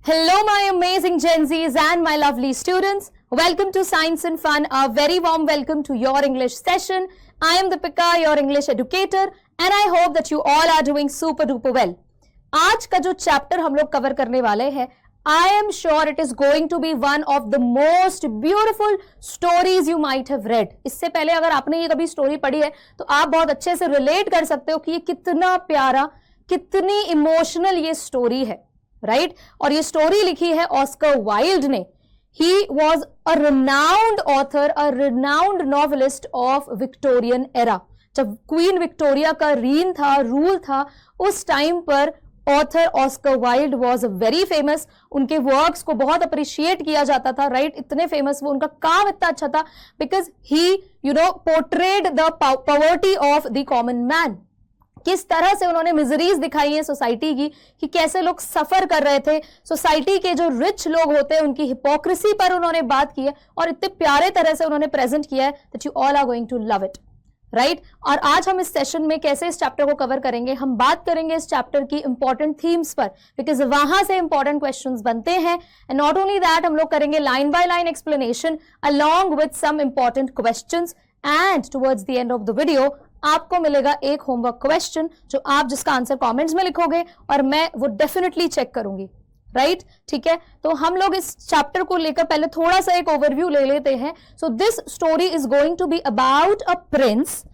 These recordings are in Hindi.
Hello, my amazing Gen Zs and my lovely students. Welcome to Science and Fun. A very warm welcome to your English session. I am Deepika, your English educator, and I hope that you all are doing super duper well. आज का जो चैप्टर हम लोग कवर करने वाले हैं, I am sure it is going to be one of the most beautiful stories you might have read. इससे पहले अगर आपने ये कभी स्टोरी पढ़ी है तो आप बहुत अच्छे से रिलेट कर सकते हो कि ये कितना प्यारा, कितनी इमोशनल ये स्टोरी है, राइट? और ये स्टोरी लिखी है ऑस्कर वाइल्ड ने. He was a renowned author, a renowned novelist of Victorian era. जब क्वीन विक्टोरिया का रीन था, रूल था, उस टाइम पर author Oscar Wilde was very famous. उनके वर्क्स को बहुत अप्रिशिएट किया जाता था, राइट? इतने फेमस, वो उनका काम इतना अच्छा था because he portrayed the poverty of the common man. किस तरह से उन्होंने मिजरीज दिखाई है सोसाइटी की, कि कैसे लोग सफर कर रहे थे. सोसाइटी के जो रिच लोग होते हैं उनकी हिपोक्रेसी पर उन्होंने बात की है और इतने प्यारे तरह से उन्होंने प्रेजेंट किया है that you all are going to love it, right? और आज हम इस सेशन में कैसे इस चैप्टर को कवर करेंगे, हम बात करेंगे इस चैप्टर की इंपॉर्टेंट थीम्स पर, बिकॉज वहां से इंपॉर्टेंट क्वेश्चंस बनते हैं. एंड नॉट ओनली दैट, हम लोग करेंगे line by line explanation along with some important questions. And towards the end of the video आपको मिलेगा एक होमवर्क क्वेश्चन जो आप जिसका आंसर कमेंट्स में लिखोगे और मैं वो डेफिनेटली चेक करूंगी, राइट? ठीक है, तो हम लोग इस चैप्टर को लेकर पहले थोड़ा सा एक ओवरव्यू ले लेते हैं. So this story is going to be about a prince.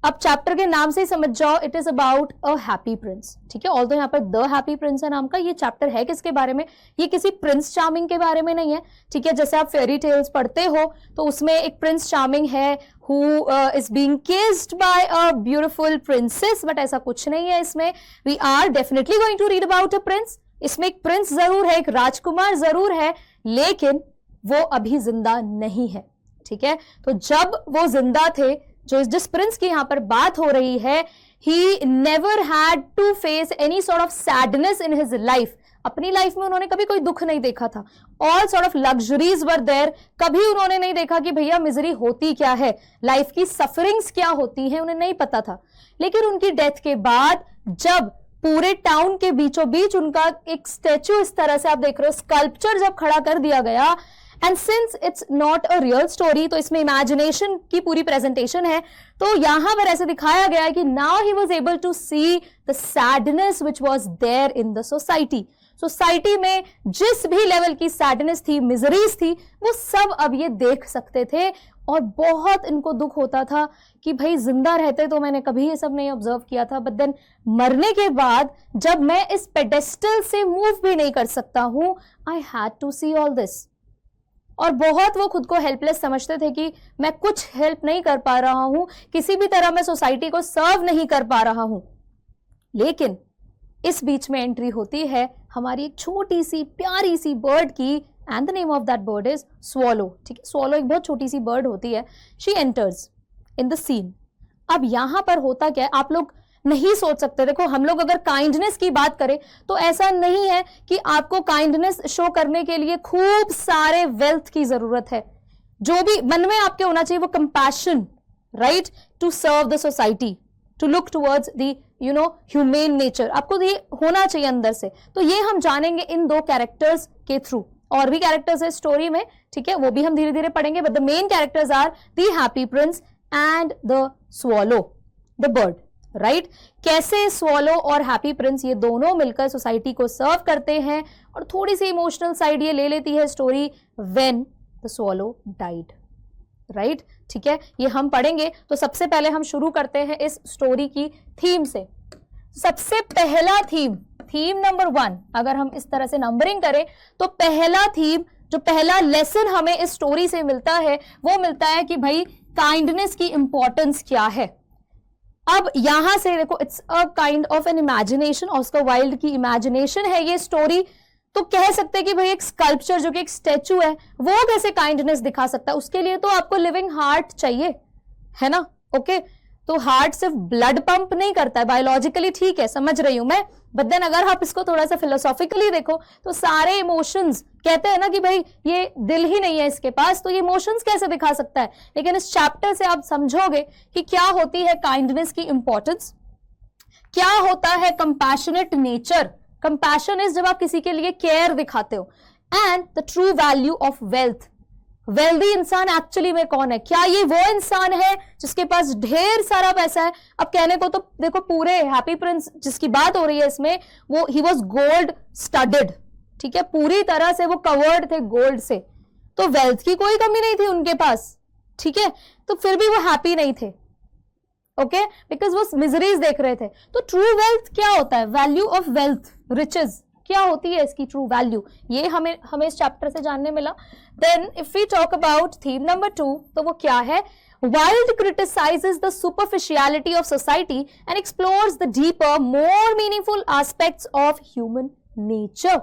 अब चैप्टर के नाम से ही समझ जाओ, it is about a happy prince. ठीक है, ऑल्दो यहाँ पर द हैप्पी प्रिंस है नाम का. ये चैप्टर है किसके बारे में? ये किसी प्रिंस चार्मिंग के बारे में नहीं है. ठीक है, जैसे आप फेरी टेल्स पढ़ते हो तो उसमें एक प्रिंस चार्मिंग है who is being kissed by a beautiful princess, but ऐसा कुछ नहीं है इसमें. We are definitely going to read about a prince. इसमें एक प्रिंस जरूर है, एक राजकुमार जरूर है, लेकिन वो अभी जिंदा नहीं है. ठीक है, तो जब वो जिंदा थे, जिस प्रिंस की यहाँ पर बात हो रही है, he never had to face any sort of sadness in his life. अपनी लाइफ में उन्होंने कभी कोई दुख नहीं देखा था. All sort of luxuries were there. कभी उन्होंने नहीं देखा कि भैया मिजरी होती क्या है, लाइफ की सफरिंग्स क्या होती हैं, उन्हें नहीं पता था. लेकिन उनकी डेथ के बाद जब पूरे टाउन के बीचों बीच उनका एक स्टैचू, इस तरह से आप देख रहे हो, स्कल्पचर जब खड़ा कर दिया गया, and since it's not a real story, तो इसमें इमेजिनेशन की पूरी प्रेजेंटेशन है, तो यहां पर ऐसे दिखाया गया है कि now he was able to see the sadness which was there in the society. Society में जिस भी लेवल की सैडनेस थी, मिजरीज थी, वो सब अब ये देख सकते थे. और बहुत इनको दुख होता था कि भाई जिंदा रहते तो मैंने कभी ये सब नहीं ऑब्जर्व किया था, बट देन मरने के बाद जब मैं इस पेडेस्टल से मूव भी नहीं कर सकता हूं, I had to see all this. और बहुत वो खुद को हेल्पलेस समझते थे कि मैं कुछ हेल्प नहीं कर पा रहा हूं, किसी भी तरह मैं सोसाइटी को सर्व नहीं कर पा रहा हूं. लेकिन इस बीच में एंट्री होती है हमारी एक छोटी सी प्यारी सी बर्ड की, and the name of that bird is swallow. ठीक है, स्वॉलो एक बहुत छोटी सी बर्ड होती है. She enters in the scene. अब यहां पर होता क्या है, आप लोग नहीं सोच सकते. देखो, हम लोग अगर काइंडनेस की बात करें तो ऐसा नहीं है कि आपको काइंडनेस शो करने के लिए खूब सारे वेल्थ की जरूरत है. जो भी मन में आपके होना चाहिए वो compassion, right, to serve the society, to look towards the humane nature. आपको ये होना चाहिए अंदर से. तो ये हम जानेंगे इन दो कैरेक्टर्स के थ्रू. और भी कैरेक्टर्स है स्टोरी में, ठीक है, वो भी हम धीरे धीरे पढ़ेंगे, but the main characters are the happy prince and the swallow, the bird, right? कैसे स्वॉलो और हैप्पी प्रिंस ये दोनों मिलकर सोसाइटी को सर्व करते हैं. और थोड़ी सी इमोशनल साइड ये ले लेती है story, when the swallow died, right? ठीक है, ये हम पढ़ेंगे. तो सबसे पहले हम शुरू करते हैं इस स्टोरी की थीम से. सबसे पहला थीम नंबर 1, अगर हम इस तरह से नंबरिंग करें तो पहला थीम, जो पहला लेसन हमें इस स्टोरी से मिलता है, वो मिलता है कि भाई काइंडनेस की इंपॉर्टेंस क्या है. अब यहां से देखो, it's a kind of N imagination. Oscar Wilde की इमेजिनेशन है ये स्टोरी. तो कह सकते हैं कि भाई एक स्कल्पचर जो कि एक स्टैचू है, वो कैसे काइंडनेस दिखा सकता है? उसके लिए तो आपको लिविंग हार्ट चाहिए, है ना? ओके, तो हार्ट सिर्फ ब्लड पंप नहीं करता है बायोलॉजिकली, ठीक है, समझ रही हूं मैं, बट देन अगर आप इसको थोड़ा सा फिलोसॉफिकली देखो तो सारे इमोशंस, कहते हैं ना कि भाई ये दिल ही नहीं है इसके पास, तो ये इमोशंस कैसे दिखा सकता है? लेकिन इस चैप्टर से आप समझोगे कि क्या होती है काइंडनेस की इंपॉर्टेंस, क्या होता है कंपैशनेट नेचर, कंपैशन इज जब आप किसी के लिए केयर दिखाते हो, and the true value of wealth, wealthy इंसान एक्चुअली में कौन है, क्या ये वो इंसान है जिसके पास ढेर सारा पैसा है। अब कहने को तो देखो पूरे हैप्पी प्रिंस जिसकी बात हो रही है इसमें, वो ही वॉज गोल्ड स्टडेड, ठीक है, पूरी तरह से वो कवर्ड थे गोल्ड से, तो वेल्थ की कोई कमी नहीं थी उनके पास, ठीक है, तो फिर भी वो हैप्पी नहीं थे, ओके, बिकॉज वो मिजरीज देख रहे थे। तो ट्रू वेल्थ क्या होता है, वैल्यू ऑफ वेल्थ, रिचेज क्या होती है इसकी ट्रू वैल्यू, ये हमें इस चैप्टर से जानने मिला। Then if we talk about theme number 2, तो वो क्या है, Wilde criticizes the superficiality of society and explores the deeper, more meaningful aspects of human nature.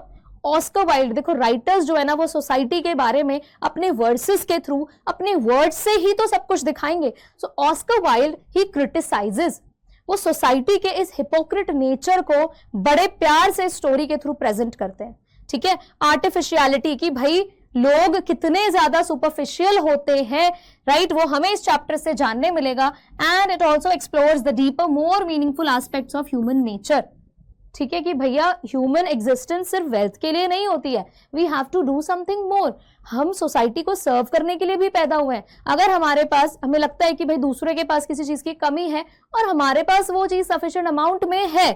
Oscar Wilde, देखो राइटर्स जो है ना वो सोसाइटी के बारे में अपने वर्सेस के थ्रू, अपने वर्ड्स से ही तो सब कुछ दिखाएंगे। सो ऑस्कर वाइल्ड ही क्रिटिसाइजेस, वो सोसाइटी के इस हिपोक्रिट नेचर को बड़े प्यार से स्टोरी के थ्रू प्रेजेंट करते हैं, ठीक है, आर्टिफिशियलिटी की, भाई लोग कितने ज्यादा सुपरफिशियल होते हैं, राइट, वो हमें इस चैप्टर से जानने मिलेगा। And it also explores the deeper more meaningful aspects of human nature, ठीक है, कि भैया ह्यूमन एग्जिस्टेंस सिर्फ वेल्थ के लिए नहीं होती है, we have to do something more, हम सोसाइटी को सर्व करने के लिए भी पैदा हुए हैं। अगर हमारे पास, हमें लगता है कि भाई दूसरे के पास किसी चीज की कमी है और हमारे पास वो चीज सफिशिएंट अमाउंट में है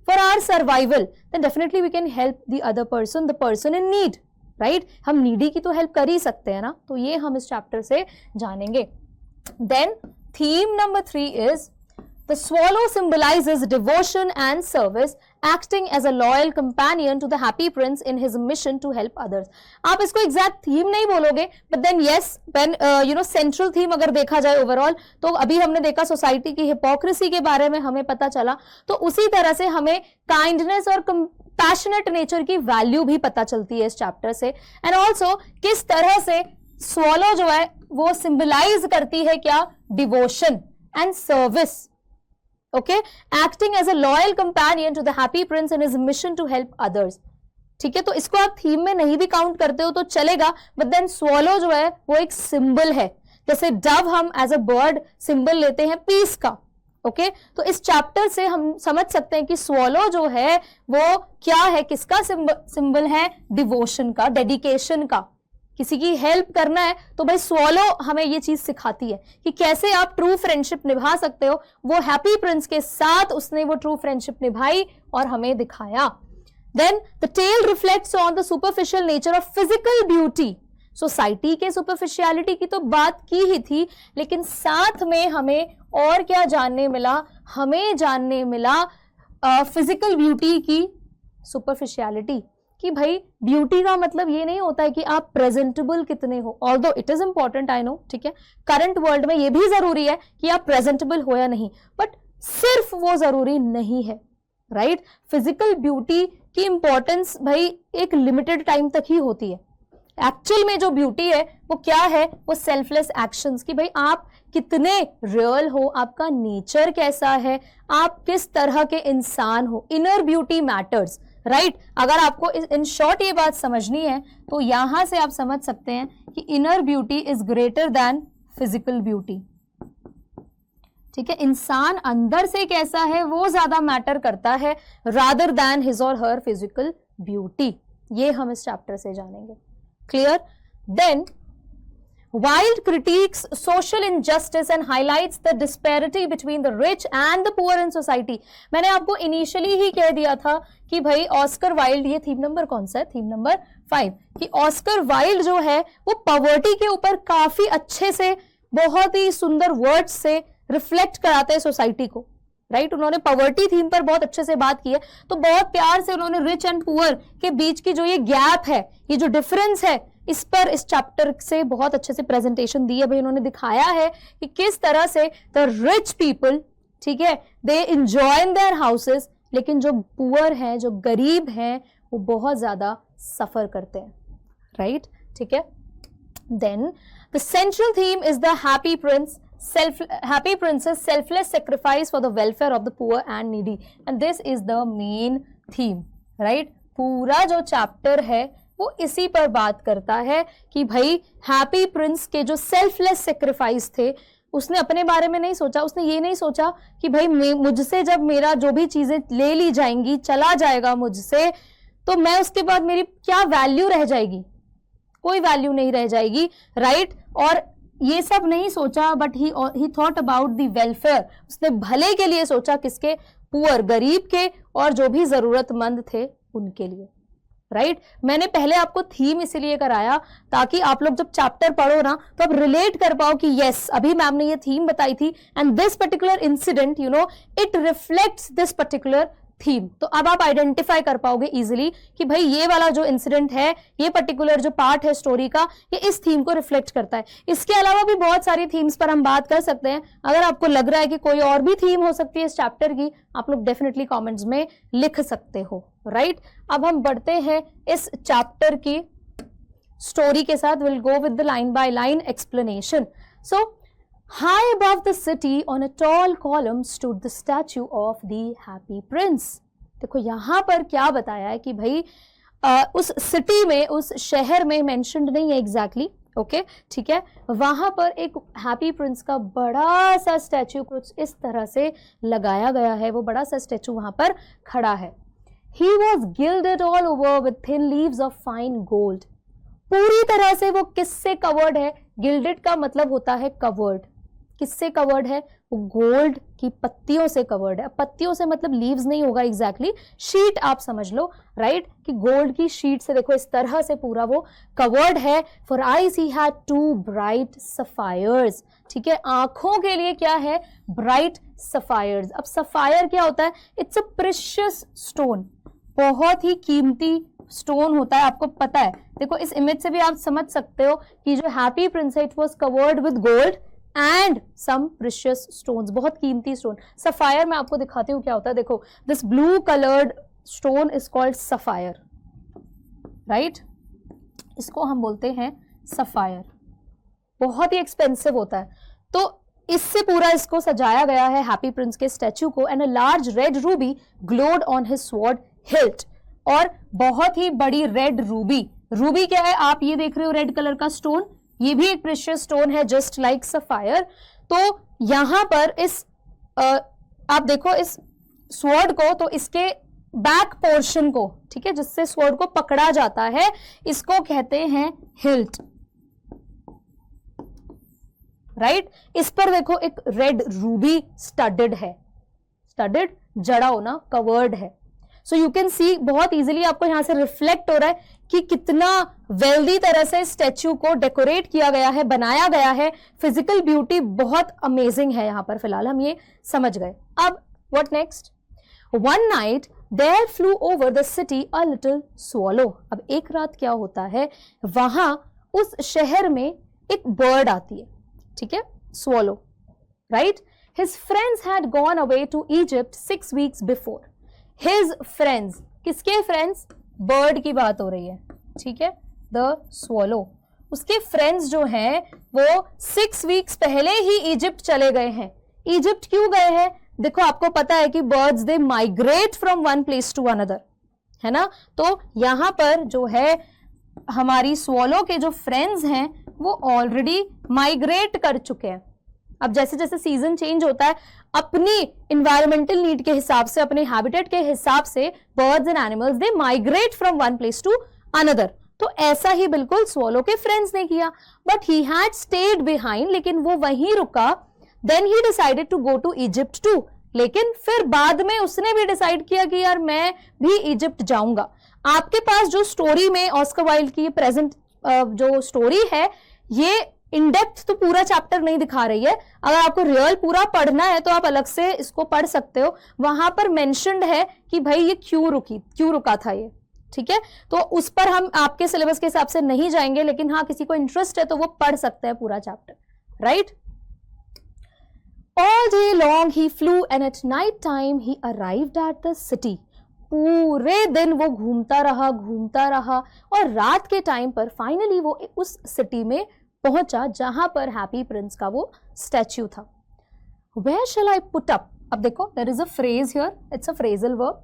for our survival, then definitely we can help the other person, the person in need, right, हम नीडी की तो हेल्प कर ही सकते हैं ना, तो ये हम इस चैप्टर से जानेंगे। Then theme number 3 is the swallow symbolizes devotion and service, acting as a loyal companion to the happy prince in his mission to help others. आप इसको एग्जैक्ट थीम नहीं बोलोगे, but then yes, when central theme अगर देखा जाए ओवरऑल, तो अभी हमने देखा सोसाइटी की हिपोक्रेसी के बारे में हमें पता चला, तो उसी तरह से हमें काइंडनेस और पैशनेट नेचर की वैल्यू भी पता चलती है इस चैप्टर से। एंड ऑल्सो किस तरह से स्वॉलो जो है वो सिंबलाइज करती है क्या, devotion and service, okay, acting as a loyal companion to the happy prince in his mission to help others, ठीक है, तो इसको आप थीम में नहीं भी काउंट करते हो तो चलेगा, बट देन स्वॉलो जो है वो एक सिंबल है, जैसे डव हम एज अ बर्ड सिंबल लेते हैं पीस का, ओके, तो इस चैप्टर से हम समझ सकते हैं कि स्वॉलो जो है वो क्या है, किसका सिंबल है, डिवोशन का, डेडिकेशन का, किसी की हेल्प करना है तो भाई स्वॉलो हमें ये चीज सिखाती है कि कैसे आप ट्रू फ्रेंडशिप निभा सकते हो। वो हैप्पी प्रिंस के साथ उसने वो ट्रू फ्रेंडशिप निभाई और हमें दिखाया। Then the tale reflects on the superficial nature of physical beauty, society के सुपरफिशियलिटी की तो बात की ही थी, लेकिन साथ में हमें और क्या जानने मिला, हमें जानने मिला फिजिकल ब्यूटी की सुपरफिशियलिटी, कि भाई ब्यूटी का मतलब ये नहीं होता है कि आप प्रेजेंटेबल कितने हो, although it is important, I know, ठीक है, करंट वर्ल्ड में ये भी जरूरी है कि आप प्रेजेंटेबल हो या नहीं, बट सिर्फ वो जरूरी नहीं है, राइट, फिजिकल ब्यूटी की इंपॉर्टेंस भाई एक लिमिटेड टाइम तक ही होती है। एक्चुअल में जो ब्यूटी है वो क्या है, वो सेल्फलेस एक्शंस, कि भाई आप कितने रियल हो, आपका नेचर कैसा है, आप किस तरह के इंसान हो, इनर ब्यूटी मैटर्स, राइट। अगर आपको इन शॉर्ट ये बात समझनी है तो यहां से आप समझ सकते हैं कि inner beauty is greater than physical beauty, ठीक है, इंसान अंदर से कैसा है वो ज्यादा मैटर करता है रादर देन हिज और हर फिजिकल ब्यूटी, ये हम इस चैप्टर से जानेंगे, clear. Then Wilde critiques social injustice and highlights the disparity between the rich and the poor in society. मैंने आपको इनिशियली ही कह दिया था कि भाई ऑस्कर वाइल्ड, ये थीम नंबर कौन सा है, थीम नंबर 5, कि ऑस्कर वाइल्ड जो है वो पॉवर्टी के ऊपर काफी अच्छे से, बहुत ही सुंदर वर्ड्स से रिफ्लेक्ट कराते हैं सोसाइटी को, राइट। उन्होंने पॉवर्टी थीम पर बहुत अच्छे से बात की है, तो बहुत प्यार से उन्होंने रिच एंड पुअर के बीच की जो ये गैप है, ये जो डिफरेंस है, इस पर इस चैप्टर से बहुत अच्छे से प्रेजेंटेशन दी है। भाई उन्होंने दिखाया है कि किस तरह से द रिच पीपल, ठीक है, they enjoy in their houses, लेकिन जो पुअर हैं, जो गरीब हैं, वो बहुत ज्यादा सफर करते हैं, राइट, ठीक है। Then the central theme is the happy prince's selfless sacrifice for the welfare of the poor and needy, and this is the main theme, right। पूरा जो चैप्टर है वो इसी पर बात करता है कि भाई हैप्पी प्रिंस के जो सेल्फलेस सेक्रीफाइस थे उसने अपने बारे में नहीं सोचा, उसने ये नहीं सोचा कि भाई मुझसे जब मेरा जो भी चीजें ले ली जाएंगी, चला जाएगा मुझसे, तो मैं उसके बाद मेरी क्या वैल्यू रह जाएगी, कोई वैल्यू नहीं रह जाएगी, राइट। और ये सब नहीं सोचा, but he thought about the welfare, उसने भले के लिए सोचा, किसके, पुअर, गरीब के, और जो भी जरूरतमंद थे उनके लिए, राइट। मैंने पहले आपको थीम इसीलिए कराया ताकि आप लोग जब चैप्टर पढ़ो ना तो आप रिलेट कर पाओ कि यस, अभी मैम ने ये थीम बताई थी and this particular incident you know it reflects this particular theme. तो अब आप आइडेंटिफाई कर पाओगे इजीली कि भाई ये वाला जो इंसिडेंट है, ये पर्टिकुलर जो पार्ट है स्टोरी का, ये इस थीम को रिफ्लेक्ट करता है। इसके अलावा भी बहुत सारी थीम्स पर हम बात कर सकते हैं। अगर आपको लग रहा है कि कोई और भी थीम हो सकती है इस चैप्टर की, आप लोग डेफिनेटली कमेंट्स में लिख सकते हो, राइट। अब हम बढ़ते हैं इस चैप्टर की स्टोरी के साथ। Will go with the line by line explanation. So high above the city on a tall column stood the statue of the happy prince। देखो यहां पर क्या बताया है कि भाई उस सिटी में, उस शहर में, मेंशन्ड नहीं है एग्जैक्टली, ओके, ठीक है, वहां पर एक हैप्पी प्रिंस का बड़ा सा स्टैचू कुछ इस तरह से लगाया गया है। वो बड़ा सा स्टैचू वहां पर खड़ा है। He was gilded all over with thin leaves of fine gold। पूरी तरह से वो किससे कवर्ड है? गिल्डेड का मतलब होता है कवर्ड। किससे कवर्ड है? वो गोल्ड की पत्तियों से कवर्ड है। पत्तियों से मतलब लीव्स नहीं होगा एग्जैक्टली, शीट आप समझ लो, राइट, कि गोल्ड की शीट से देखो इस तरह से पूरा वो कवर्ड है। For eyes he had two bright sapphires. ठीक है, आंखों के लिए क्या है? Bright sapphires. अब सफायर क्या होता है? इट्स अ प्रेशियस स्टोन, बहुत ही कीमती स्टोन होता है, आपको पता है। देखो इस इमेज से भी आप समझ सकते हो कि जो हैप्पी प्रिंस है it was covered with gold and some precious stones, बहुत कीमती स्टोन। सफायर मैं आपको दिखाती हूँ क्या होता है। देखो this blue coloured stone is called sapphire, right, इसको हम बोलते हैं सफायर। बहुत ही एक्सपेंसिव होता है। तो इससे पूरा इसको सजाया गया है हैप्पी प्रिंस के स्टैचू को। And a large red Ruby glowed on his sword hilt, और बहुत ही बड़ी रेड रूबी। रूबी क्या है? आप ये देख रहे हो रेड कलर का स्टोन, ये भी एक प्रेशियस स्टोन है जस्ट लाइक सफायर। तो यहां पर इस आप देखो इस स्वॉर्ड को, तो इसके बैक पोर्शन को, ठीक है, जिससे स्वॉर्ड को पकड़ा जाता है, इसको कहते हैं हिल्ट, राइट। इस पर देखो एक रेड रूबी स्टडेड है, स्टडेड जड़ा होना, कवर्ड है। सो यू कैन सी, बहुत इजीली आपको यहां से रिफ्लेक्ट हो रहा है कि कितना वेल्दी तरह से स्टैच्यू को डेकोरेट किया गया है, बनाया गया है। फिजिकल ब्यूटी बहुत अमेजिंग है यहां पर, फिलहाल हम ये समझ गए। अब what next? One night there flew over the city a little swallow. अब एक रात क्या होता है, वहां उस शहर में एक बर्ड आती है, ठीक है, swallow, right. His friends had gone away to Egypt 6 weeks before. His friends, किसके फ्रेंड्स? बर्ड की बात हो रही है, ठीक है, द स्वॉलो। उसके फ्रेंड्स जो हैं वो 6 weeks पहले ही इजिप्ट चले गए हैं। इजिप्ट क्यों गए हैं? देखो आपको पता है कि birds they migrate from one place to another, है ना। तो यहां पर जो है हमारी स्वॉलो के जो फ्रेंड्स हैं वो ऑलरेडी माइग्रेट कर चुके हैं। अब जैसे जैसे सीजन चेंज होता है, अपनी इन्वायरमेंटल नीड के हिसाब से, अपने हैबिटेट के हिसाब से birds and animals they migrate from one place to another. तो ऐसा ही बिल्कुल स्वॉलो के फ्रेंड्स ने किया, but he had stayed behind, लेकिन वो वहीं रुका। Then he decided to go to Egypt too, लेकिन फिर बाद में उसने भी डिसाइड किया कि यार मैं भी इजिप्ट जाऊंगा। आपके पास जो स्टोरी में ऑस्कर वाइल्ड की प्रेजेंट जो स्टोरी है, ये इन डेप्थ तो पूरा चैप्टर नहीं दिखा रही है। अगर आपको रियल पूरा पढ़ना है तो आप अलग से इसको पढ़ सकते हो। वहां पर मेंशन्ड है कि भाई ये क्यों रुका था ये, ठीक है। तो उस पर हम आपके सिलेबस के हिसाब से नहीं जाएंगे, लेकिन हाँ किसी को इंटरेस्ट है तो वो पढ़ सकते हैं पूरा chapter, right. All day long he flu and at night time he arrived at the city. पूरे दिन वो घूमता रहा और रात के टाइम पर फाइनली वो उस सिटी में पहुंचा जहां पर हैप्पी प्रिंस का वो स्टैच्यू था। Where shall I put up? अब देखो there is a phrase here, it's a phrasal verb,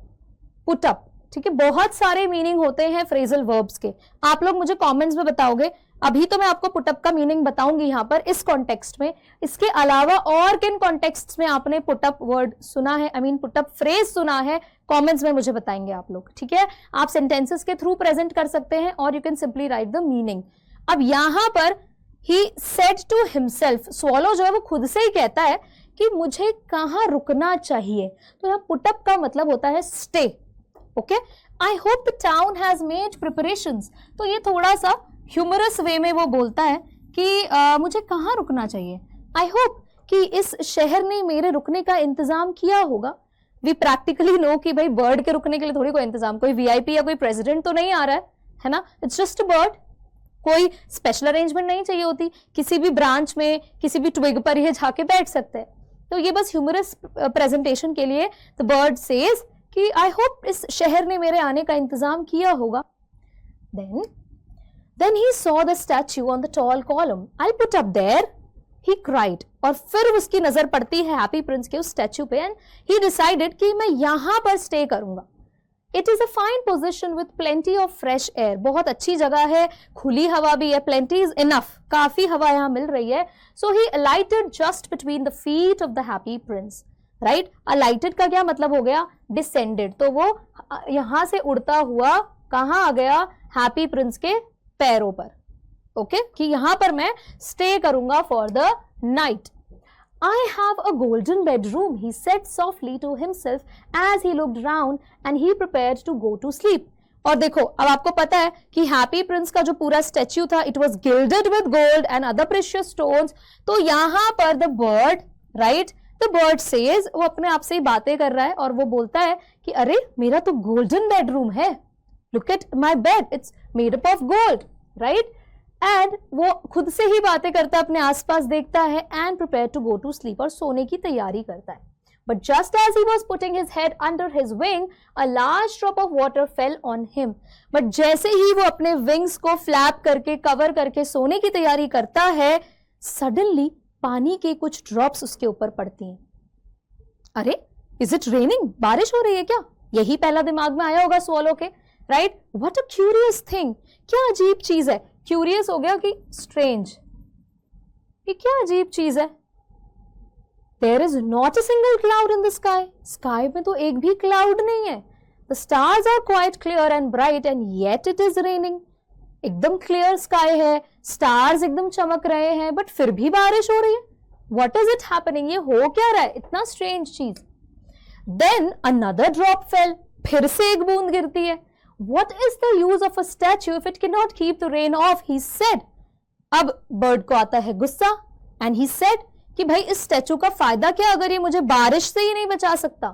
put up, ठीक है, बहुत सारे मीनिंग होते हैं फ्रेजल वर्ब्स के, आप लोग मुझे कमेंट्स में बताओगे। अभी तो मैं आपको पुटअप का मीनिंग बताऊंगी यहाँ पर इस कॉन्टेक्स्ट में, इसके अलावा और किन कॉन्टेक्स्ट में आपने पुटअप वर्ड सुना है, आई मीन पुटअप फ्रेज सुना है, कमेंट्स में मुझे बताएंगे आप लोग, ठीक है। आप सेंटेंसेस के थ्रू प्रेजेंट कर सकते हैं और you can simply write the meaning. अब यहाँ पर he said to himself, swallow जो है वो खुद से ही कहता है कि मुझे कहाँ रुकना चाहिए, तो यहाँ पुटअप का मतलब होता है stay, okay. I hope the town has made preparations, तो ये थोड़ा सा ह्यूमरस वे में वो बोलता है कि मुझे कहाँ रुकना चाहिए, आई होप कि इस शहर ने मेरे रुकने का इंतजाम किया होगा। वी प्रैक्टिकली नो कि भाई बर्ड के रुकने के लिए थोड़ी कोई इंतजाम, कोई वीआईपी या कोई प्रेसिडेंट तो नहीं आ रहा है ना, इट्स जस्ट अ बर्ड, कोई स्पेशल अरेंजमेंट नहीं चाहिए होती, किसी भी ब्रांच में किसी भी ट्विग पर ये जाके बैठ सकते हैं। तो ये बस ह्यूमरस प्रेजेंटेशन के लिए द बर्ड सेज कि आई होप इस शहर ने मेरे आने का इंतजाम किया होगा। Then he saw the statue on the tall column. I'll put up there, he cried. और फिर उसकी नजर पड़ती है हैप्पी प्रिंस के उस स्टैच्यू पे एंड he decided कि मैं यहाँ पर स्टे करूंगा। It is a fine position with plenty of fresh air. बहुत अच्छी जगह है, खुली हवा भी है, plenty is enough, काफी हवा यहाँ मिल रही है। So he alighted just between the feet of the happy prince. Right? Alighted का क्या मतलब हो गया? Descended. तो वो यहाँ से उड़ता हुआ कहाँ आ गया? हैप्पी प्रिंस के पैरों पर, ओके, कि यहां पर मैं स्टे करूंगा for the night. I have a golden bedroom, he said softly to himself as he looked round and he prepared to go to sleep. और देखो, अब आपको पता है कि हैप्पी प्रिंस का जो पूरा स्टैच्यू था, it was gilded with gold and other precious stones. तो यहां पर the bird, right, the bird says, वो अपने आप से ही बातें कर रहा है और वो बोलता है कि अरे मेरा तो गोल्डन बेडरूम है, look at my bed, it's made up of gold, right? And वो खुद से ही बातें करता है, अपने आसपास देखता है and prepared to go to sleep, और सोने की तैयारी करता है। But just as he was putting his head under his wing, a large drop of water fell on him. But जैसे ही वो अपने wings को flap करके, cover करके सोने की तैयारी करता है, suddenly पानी के कुछ drops उसके ऊपर पड़ती हैं। अरे, is it raining? बारिश हो रही है क्या? यही पहला दिमाग में आया होगा स्वॉलो के, right? What a curious thing, क्या अजीब चीज है। क्यूरियस हो गया कि स्ट्रेंज, ये क्या अजीब चीज है। There is not a single cloud in the sky, sky में तो एक भी क्लाउड नहीं है। The stars are quite clear and bright and yet it is raining. एकदम क्लियर स्काई है, स्टार्स एकदम चमक रहे हैं, बट फिर भी बारिश हो रही है। व्हाट इज इट हैपनिंग, ये हो क्या रहा है, इतना स्ट्रेंज चीज। देन अनदर ड्रॉप फेल, फिर से एक बूंद गिरती है। What is the use of a statue if it cannot keep the rain off? He said. अब बर्ड को आता है गुस्सा and he said कि भाई इस स्टैचू का फायदा क्या अगर ये मुझे बारिश से ही नहीं बचा सकता।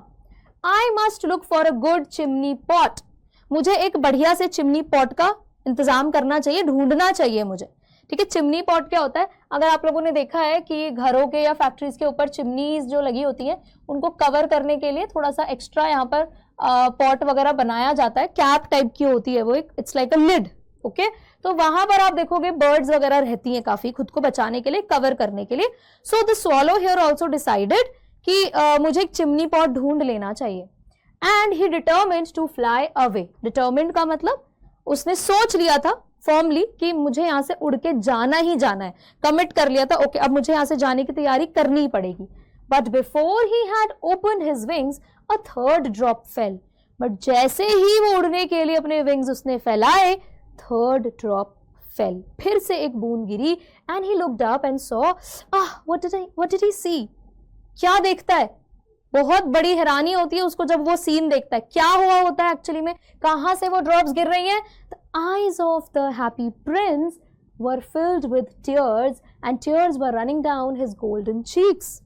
I must look for a good chimney pot. मुझे एक बढ़िया से चिमनी पॉट का इंतजाम करना चाहिए, ढूंढना चाहिए मुझे, ठीक है। चिमनी पॉट क्या होता है, अगर आप लोगों ने देखा है कि घरों के या फैक्ट्रीज के ऊपर चिमनीज जो लगी होती है, उनको कवर करने के लिए थोड़ा सा एक्स्ट्रा यहाँ पर पॉट वगैरह बनाया जाता है, कैप टाइप की होती है वो, एक it's like a lid, okay. तो वहां पर आप देखोगे बर्ड्स वगैरह रहती हैं काफी, खुद को बचाने के लिए, कवर करने के लिए। So the swallow here also decided कि मुझे एक चिमनी पॉट ढूंढ लेना चाहिए and he determined to fly away. Determined का मतलब उसने सोच लिया था फॉर्मली कि मुझे यहाँ से उड़ के जाना ही जाना है, कमिट कर लिया था, ओके अब मुझे यहाँ से जाने की तैयारी करनी ही पड़ेगी। But before he had open his wings a third drop fail. But जैसे ही वो उड़ने के लिए अपने विंग्स उसने फैलाए, थर्ड ड्रॉप फेल, फिर से एक बूंद गिरी and he looked up and saw, what did he see, क्या देखता है, बहुत बड़ी हैरानी होती है उसको जब वो सीन देखता है। क्या हुआ होता है एक्चुअली में, कहां से वो ड्रॉप्स गिर रही हैं। The eyes of the happy prince were filled with tears and tears were running down his golden cheeks.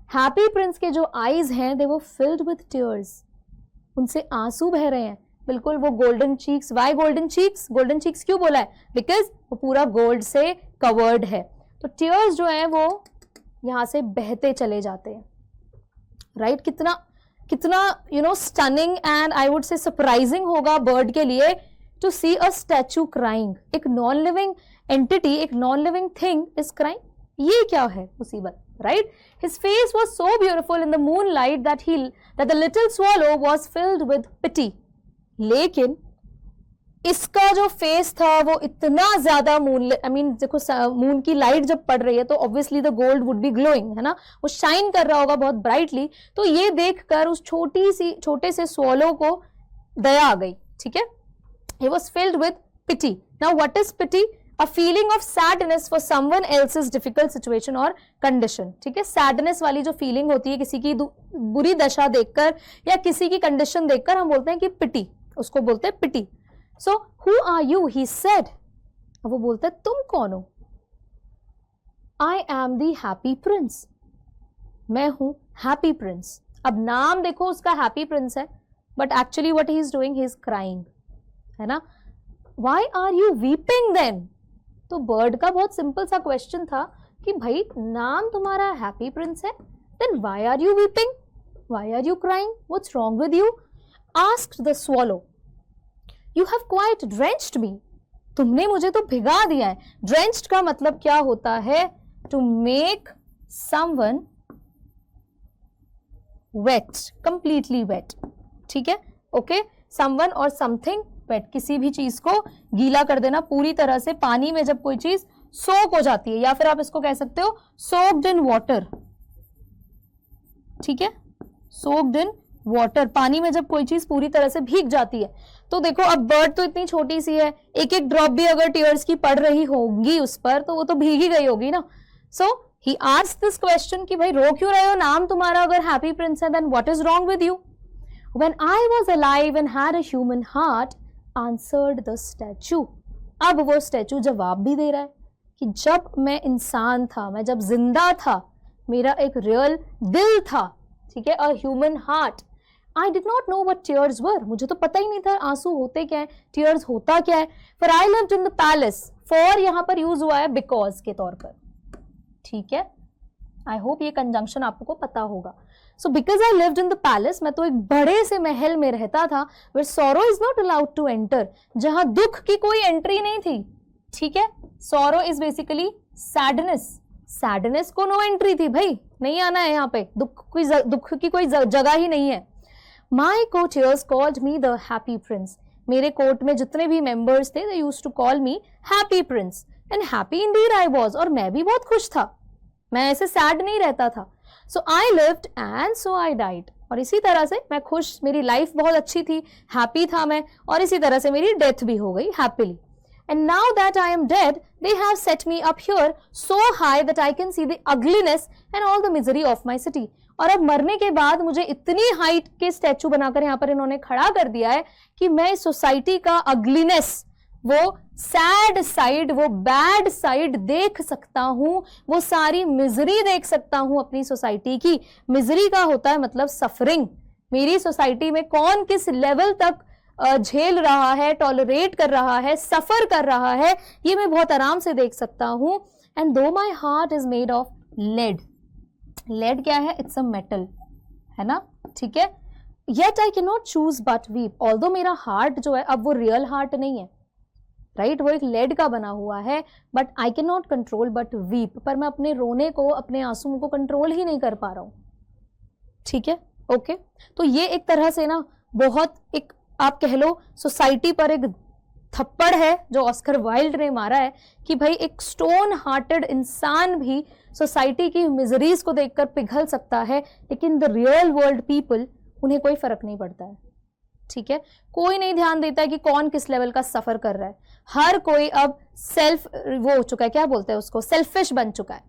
Happy prince के जो आईज हैं they were filled with tears, उनसे आंसू बह रहे हैं, बिल्कुल वो golden cheeks. Why golden cheeks, golden cheeks क्यों बोला है, बिकॉज वो पूरा गोल्ड से कवर्ड है। तो टीयर्स जो है वो यहाँ से बहते चले जाते हैं, राइट। कितना you know stunning and I would say surprising होगा बर्ड के लिए to see a statue crying. एक नॉन लिविंग एंटिटी, एक non living thing is crying, ये क्या है मुसीबत, right. His face was so beautiful in the moonlight that the little swallow was filled with pity. लेकिन इसका जो फेस था वो इतना ज्यादा मून, आई मीन देखो मून की लाइट जब पड़ रही है तो obviously the gold would be glowing, है ना, वो शाइन कर रहा होगा बहुत ब्राइटली। तो ये देखकर उस छोटे से स्वॉलो को दया आ गई, ठीक है। He was filled with pity. Now what is pity? A feeling of sadness for someone else's difficult situation or condition. ठीक है, sadness वाली जो feeling होती है किसी की बुरी दशा देखकर या किसी की condition देखकर, हम बोलते हैं कि pity, उसको बोलते हैं pity. So who are you? He said. अब वो बोलता है तुम कौन हो? I am the happy prince. मैं हूं happy prince. अब नाम देखो उसका happy prince है, but actually what he is doing, he is crying, है ना। Why are you weeping then? तो बर्ड का बहुत सिंपल सा क्वेश्चन था कि भाई नाम तुम्हारा हैप्पी प्रिंस है, then why are you weeping? Why are you crying? What's wrong with you? Asked the swallow. You have quite drenched me. तुमने मुझे तो भिगा दिया है। Drenched का मतलब क्या होता है? To make someone wet, completely wet, ठीक है, ओके, someone और something wet, किसी भी चीज को गीला कर देना पूरी तरह से। पानी में जब कोई चीज सोक हो जाती है, या फिर आप इसको कह सकते हो सोक्ड इन वाटर, ठीक है, सोक्ड इन वाटर, पानी में जब कोई चीज पूरी तरह से भीग जाती है। तो देखो अब बर्ड तो इतनी छोटी सी है, एक एक ड्रॉप भी अगर टीयर्स की पड़ रही होगी उस पर तो वो तो भीग ही गई होगी ना। So he asked this question कि भाई रो क्यों रहे हो, नाम तुम्हारा अगर हैप्पी प्रिंस है, then what is wrong with you? When I was alive and had a human heart, answered the statue. अब वो स्टैचू जवाब भी दे रहा है कि जब मैं इंसान था, मैं जब जिंदा था, मेरा एक रियल दिल था, ठीक है, a human heart. I did not know what tears were. मुझे तो पता ही नहीं था आंसू होते क्या है, tears होता क्या है। For I lived in the palace. For यहाँ पर यूज हुआ है because के तौर पर, ठीक है। आई होप ये कंजंक्शन आपको पता होगा। So because I lived in the palace, मैं तो एक बड़े से महल में रहता था, where sorrow is not allowed to enter, जहां दुख की कोई एंट्री नहीं थी, ठीक है। sorrow is basically sadness, sadness को नो एंट्री थी, भाई नहीं आना है यहाँ पे, दुख की कोई जगह ही नहीं है। My courtiers called me the happy prince. मेरे कोर्ट में जितने भी मेंबर्स थे, they used to call me happy prince, and happy indeed I was, और मैं भी बहुत खुश था, मैं ऐसे सैड नहीं रहता था। So I lived and so I died. और इसी तरह से मैं खुश, मेरी लाइफ बहुत अच्छी थी, हैप्पी था मैं, और इसी तरह से मेरी डेथ भी हो गई happily. And now that I am dead, they have set me up here so high that I can see the ugliness and all the misery of my city. और अब मरने के बाद मुझे इतनी हाइट के स्टैचू बनाकर यहाँ पर इन्होंने खड़ा कर दिया है कि मैं इस सोसाइटी का अगलीनेस, वो सैड साइड, वो बैड साइड देख सकता हूँ, वो सारी मिजरी देख सकता हूँ अपनी सोसाइटी की। मिजरी का होता है मतलब सफरिंग, मेरी सोसाइटी में कौन किस लेवल तक झेल रहा है, टॉलरेट कर रहा है, सफर कर रहा है, ये मैं बहुत आराम से देख सकता हूँ। And though my heart is made of lead, lead क्या है, इट्स अ मेटल, है ना, ठीक है। Yet I can not choose but weep, although मेरा हार्ट जो है अब वो रियल हार्ट नहीं है, राइट, वो एक लेड का बना हुआ है, but I can not control but weep, पर मैं अपने रोने को, अपने आंसुओं को कंट्रोल ही नहीं कर पा रहा हूं, ठीक है, ओके। तो ये एक तरह से ना बहुत एक आप कह लो सोसाइटी पर एक थप्पड़ है जो ऑस्कर वाइल्ड ने मारा है कि भाई एक स्टोन हार्टेड इंसान भी सोसाइटी की मिजरीज को देखकर पिघल सकता है, लेकिन द रियल वर्ल्ड पीपल, उन्हें कोई फर्क नहीं पड़ता है, ठीक है। कोई नहीं ध्यान देता है कि कौन किस लेवल का सफर कर रहा है, हर कोई अब सेल्फ वो हो चुका है, क्या बोलते हैं उसको, सेल्फिश बन चुका है,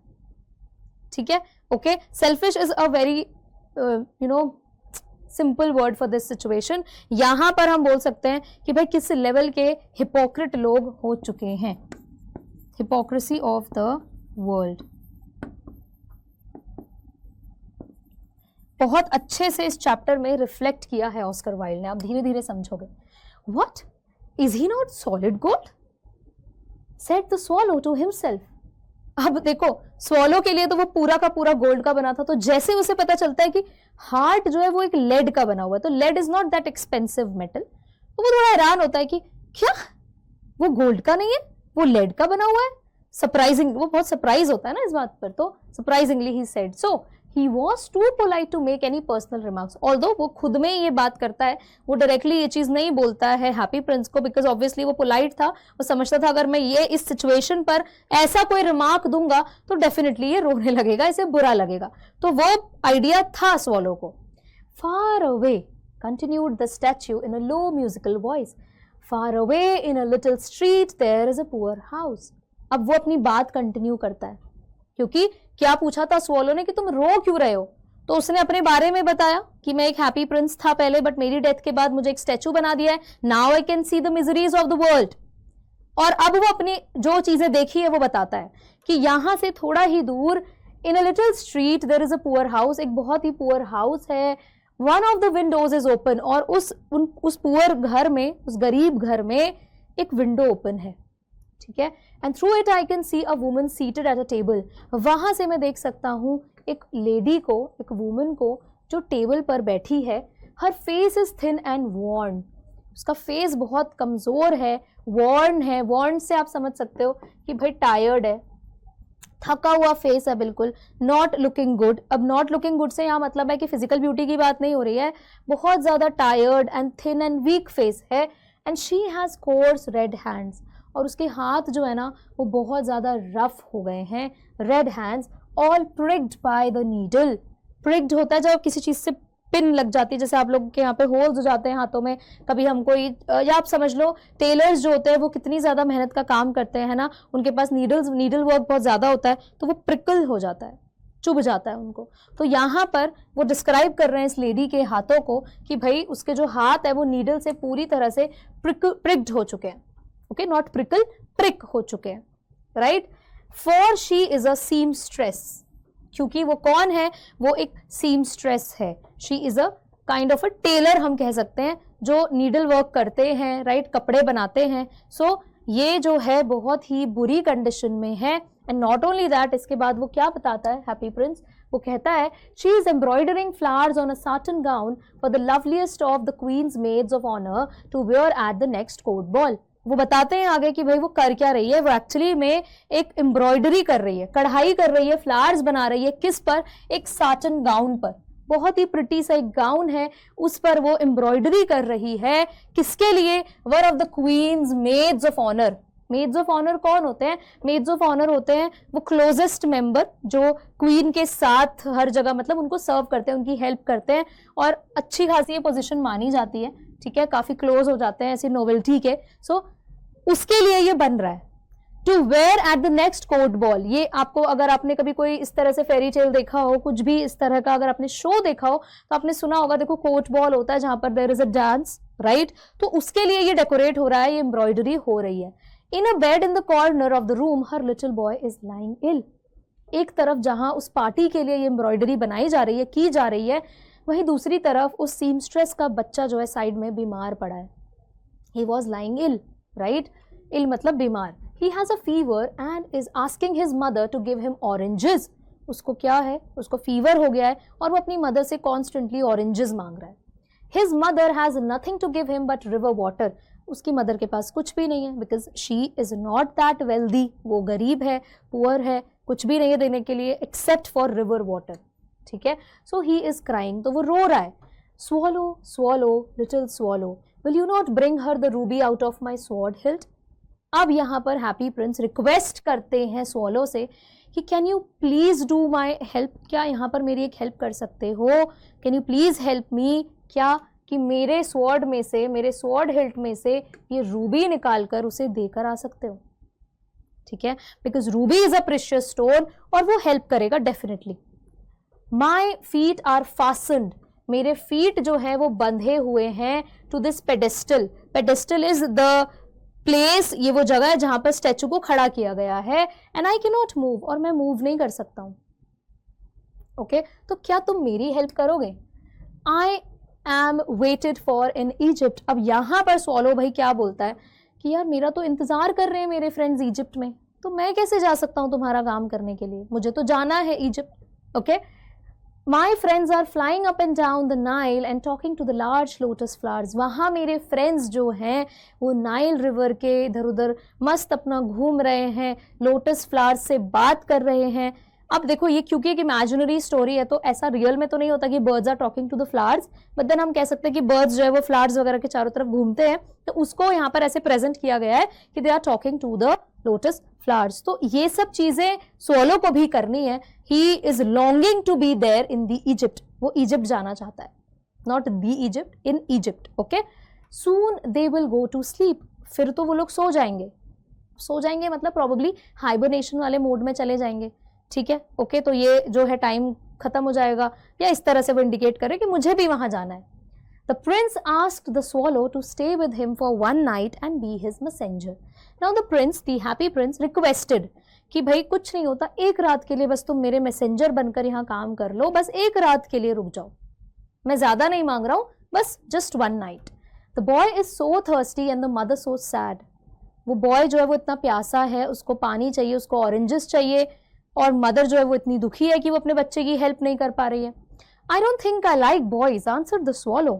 ठीक है, okay. Selfish is a very you know simple word for this situation. यहां पर हम बोल सकते हैं कि भाई किस लेवल के हिपोक्रेट लोग हो चुके हैं, हिपोक्रेसी ऑफ द वर्ल्ड। बहुत अच्छे से इस चैप्टर में रिफ्लेक्ट किया है ऑस्कर वाइल्ड ने, आप धीरे धीरे समझोगे। What is he not solid gold, said the swallow to himself. अब देखो स्वॉलो के लिए तो वो पूरा का पूरा गोल्ड का बना था, तो जैसे उसे पता चलता है कि हार्ट जो है वो एक लेड का बना हुआ है, तो lead is not that expensive metal, तो वो थोड़ा हैरान होता है कि क्या वो गोल्ड का नहीं है, वो लेड का बना हुआ है। सरप्राइजिंग, वो बहुत सरप्राइज होता है ना इस बात पर, तो surprisingly he said so. He was too polite to make any personal remarks. Although वो खुद में ये बात करता है, वो डायरेक्टली ये चीज़ नहीं बोलता है हैप्पी प्रिंस को, बिकॉज ऑब्वियसली वो पोलाइट था, वो समझता था अगर मैं ये इस सिचुएशन पर ऐसा कोई रिमार्क दूंगा तो डेफिनेटली ये रोने लगेगा, इसे बुरा लगेगा. तो वो आइडिया था स्वॉलो को. Far away, continued the statue in a low musical voice. Far away in a little street there is a poor house. अब वो अपनी बात कंटिन्यू करता है, क्योंकि क्या पूछा था स्वॉलो ने कि तुम रो क्यों रहे हो, तो उसने अपने बारे में बताया कि मैं एक हैप्पी प्रिंस था पहले, बट मेरी डेथ के बाद मुझे एक स्टैचू बना दिया है. Now I can see the miseries of the world. और अब वो अपनी जो चीजें देखी है वो बताता है कि यहां से थोड़ा ही दूर in a little street there is a poor house, एक बहुत ही पुअर हाउस है. One of the windows is open, और उस पुअर घर में, उस गरीब घर में एक विंडो ओपन है. ठीक है. And through it I can see a woman seated at a table. वहां से मैं देख सकता हूँ एक लेडी को, एक वुमन को जो टेबल पर बैठी है. Her face is thin and worn. उसका फेस बहुत कमजोर है, वॉर्न है. वॉर्न से आप समझ सकते हो कि भाई टायर्ड है, थका हुआ फेस है बिल्कुल. Not looking good. अब नॉट लुकिंग गुड से यहाँ मतलब है कि फिजिकल ब्यूटी की बात नहीं हो रही है, बहुत ज्यादा tired and thin and weak face है. And she has coarse red hands, और उसके हाथ जो है ना वो बहुत ज़्यादा रफ हो गए हैं. Red hands, all pricked by the needle. Pricked होता है जब किसी चीज़ से पिन लग जाती है, जैसे आप लोग के यहाँ पे होल्स हो जाते हैं हाथों में कभी हमको, या आप समझ लो टेलर्स जो होते हैं वो कितनी ज़्यादा मेहनत का काम करते हैं ना, उनके पास नीडल वर्क बहुत ज़्यादा होता है, तो वो प्रिकल हो जाता है, चुभ जाता है उनको. तो यहाँ पर वो डिस्क्राइब कर रहे हैं इस लेडी के हाथों को कि भाई उसके जो हाथ है वो नीडल से पूरी तरह से प्रिक्ड हो चुके हैं. ओके, नॉट प्रिकल, प्रिक हो चुके हैं. Right. For she is a seamstress. क्योंकि वो कौन है, वो एक सीमस्ट्रेस है. She is a kind of a tailor हम कह सकते हैं, जो नीडल वर्क करते हैं. राइट, कपड़े बनाते हैं. सो ये जो है बहुत ही बुरी कंडीशन में है. एंड नॉट ओनली दैट, इसके बाद वो क्या बताता है हैप्पी प्रिंस, वो कहता है she is embroidering flowers on a satin gown for the loveliest of the queen's maids of honour to wear at the next court ball. वो बताते हैं आगे कि भाई वो कर क्या रही है. वो एक्चुअली में एक एम्ब्रॉयडरी कर रही है, कढ़ाई कर रही है, फ्लावर्स बना रही है. किस पर? एक साटन गाउन पर. बहुत ही प्रिटी सा एक गाउन है, उस पर वो एम्ब्रॉयडरी कर रही है. किसके लिए? One of the queen's maids of honour. Maids of honour कौन होते हैं? मेड्स ऑफ ऑनर होते हैं वो क्लोजेस्ट मेंबर जो क्वीन के साथ हर जगह मतलब उनको सर्व करते हैं, उनकी हेल्प करते हैं, और अच्छी खासी ये पोजीशन मानी जाती है. ठीक है, काफी क्लोज हो जाते हैं ऐसी नोवेल्टी के. सो उसके लिए ये बन रहा है. To wear at the next court ball. ये आपको, अगर आपने कभी कोई इस तरह से फेरी टेल देखा हो, कुछ भी इस तरह का अगर आपने शो देखा हो, तो आपने सुना होगा, देखो कोर्ट बॉल होता है जहां पर there is a dance. Right. तो उसके लिए ये डेकोरेट हो रहा है, ये एम्ब्रॉयडरी हो रही है. In a bed in the corner of the room her little boy is lying ill. एक तरफ जहां उस पार्टी के लिए ये एम्ब्रॉयडरी बनाई जा रही है, की जा रही है, वहीं दूसरी तरफ उस सीमस्ट्रेस का बच्चा जो है साइड में बीमार पड़ा है. He was lying ill. Right. Ill मतलब बीमार. He has a fever and is asking his mother to give him oranges. उसको क्या है? उसको फीवर हो गया है और वो अपनी मदर से कॉन्स्टेंटली ऑरेंजेस मांग रहा है. His mother has nothing to give him but river water. उसकी मदर के पास कुछ भी नहीं है, because she is not that wealthy. वो गरीब है, पुअर है, कुछ भी नहीं है देने के लिए except for river water. ठीक है. So he is crying. तो वो रो रहा है. Swallow, swallow, little swallow, will you not bring her the ruby out of my sword hilt? अब यहाँ पर हैप्पी प्रिंस रिक्वेस्ट करते हैं स्वॉलो से कि can you please do my help. क्या यहाँ पर मेरी एक हेल्प कर सकते हो? Can you please help me. क्या कि मेरे स्वॉर्ड में से, मेरे स्वॉर्ड हिल्ट में से ये रूबी निकाल कर उसे देकर आ सकते हो. ठीक है, because ruby is a precious stone और वो हेल्प करेगा definitely. My feet are fastened. मेरे फीट जो है वो बंधे हुए हैं to this pedestal. Pedestal is the place, ये वो जगह है जहां पर स्टैचू को खड़ा किया गया है. And I can not move, और मैं मूव नहीं कर सकता हूं. ओके, तो क्या तुम मेरी हेल्प करोगे? I am waited for in Egypt. अब यहां पर स्वॉलो भाई क्या बोलता है कि यार मेरा तो इंतजार कर रहे हैं मेरे फ्रेंड्स इजिप्ट में, तो मैं कैसे जा सकता हूं तुम्हारा काम करने के लिए? मुझे तो जाना है Egypt. Okay. My friends are flying up and down the Nile and talking to the large lotus flowers. वहाँ मेरे फ्रेंड्स जो हैं वो नाइल रिवर के इधर उधर मस्त अपना घूम रहे हैं, लोटस फ्लावर्स से बात कर रहे हैं. अब देखो ये क्योंकि एक इमेजिनरी स्टोरी है तो ऐसा रियल में तो नहीं होता कि birds are talking to the flowers, but then हम कह सकते हैं कि बर्ड्स जो है वो फ्लावर्स वगैरह के चारों तरफ घूमते हैं, तो उसको यहाँ पर ऐसे प्रेजेंट किया गया है कि they are talking to the lotus flowers. तो ये सब चीजें स्वॉलो को भी करनी है। He is longing to be there in the Egypt, वो इजिप्ट जाना चाहता है, not the Egypt, in Egypt. Okay, soon they will go to sleep, फिर तो वो लोग सो जाएंगे। सो जाएंगे मतलब प्रोबेबली हाइबरनेशन वाले मोड में चले जाएंगे, ठीक है। ओके, तो ये जो है टाइम खत्म हो जाएगा, या इस तरह से वो इंडिकेट करे कि मुझे भी वहां जाना है। The prince asked the swallow to stay with him for one night and be his messenger. Now the prince, the happy prince, requested कि भाई कुछ नहीं होता, एक रात के लिए बस तुम मेरे मैसेंजर बनकर यहाँ काम कर लो, बस एक रात के लिए रुक जाओ, मैं ज्यादा नहीं मांग रहा हूँ, बस just one night. The boy is so thirsty and the mother so sad. वो बॉय जो है वो इतना प्यासा है, उसको पानी चाहिए, उसको ऑरेंजेस चाहिए, और मदर जो है वो इतनी दुखी है कि वो अपने बच्चे की हेल्प नहीं कर पा रही है। I don't think I like boys, answered the swallow.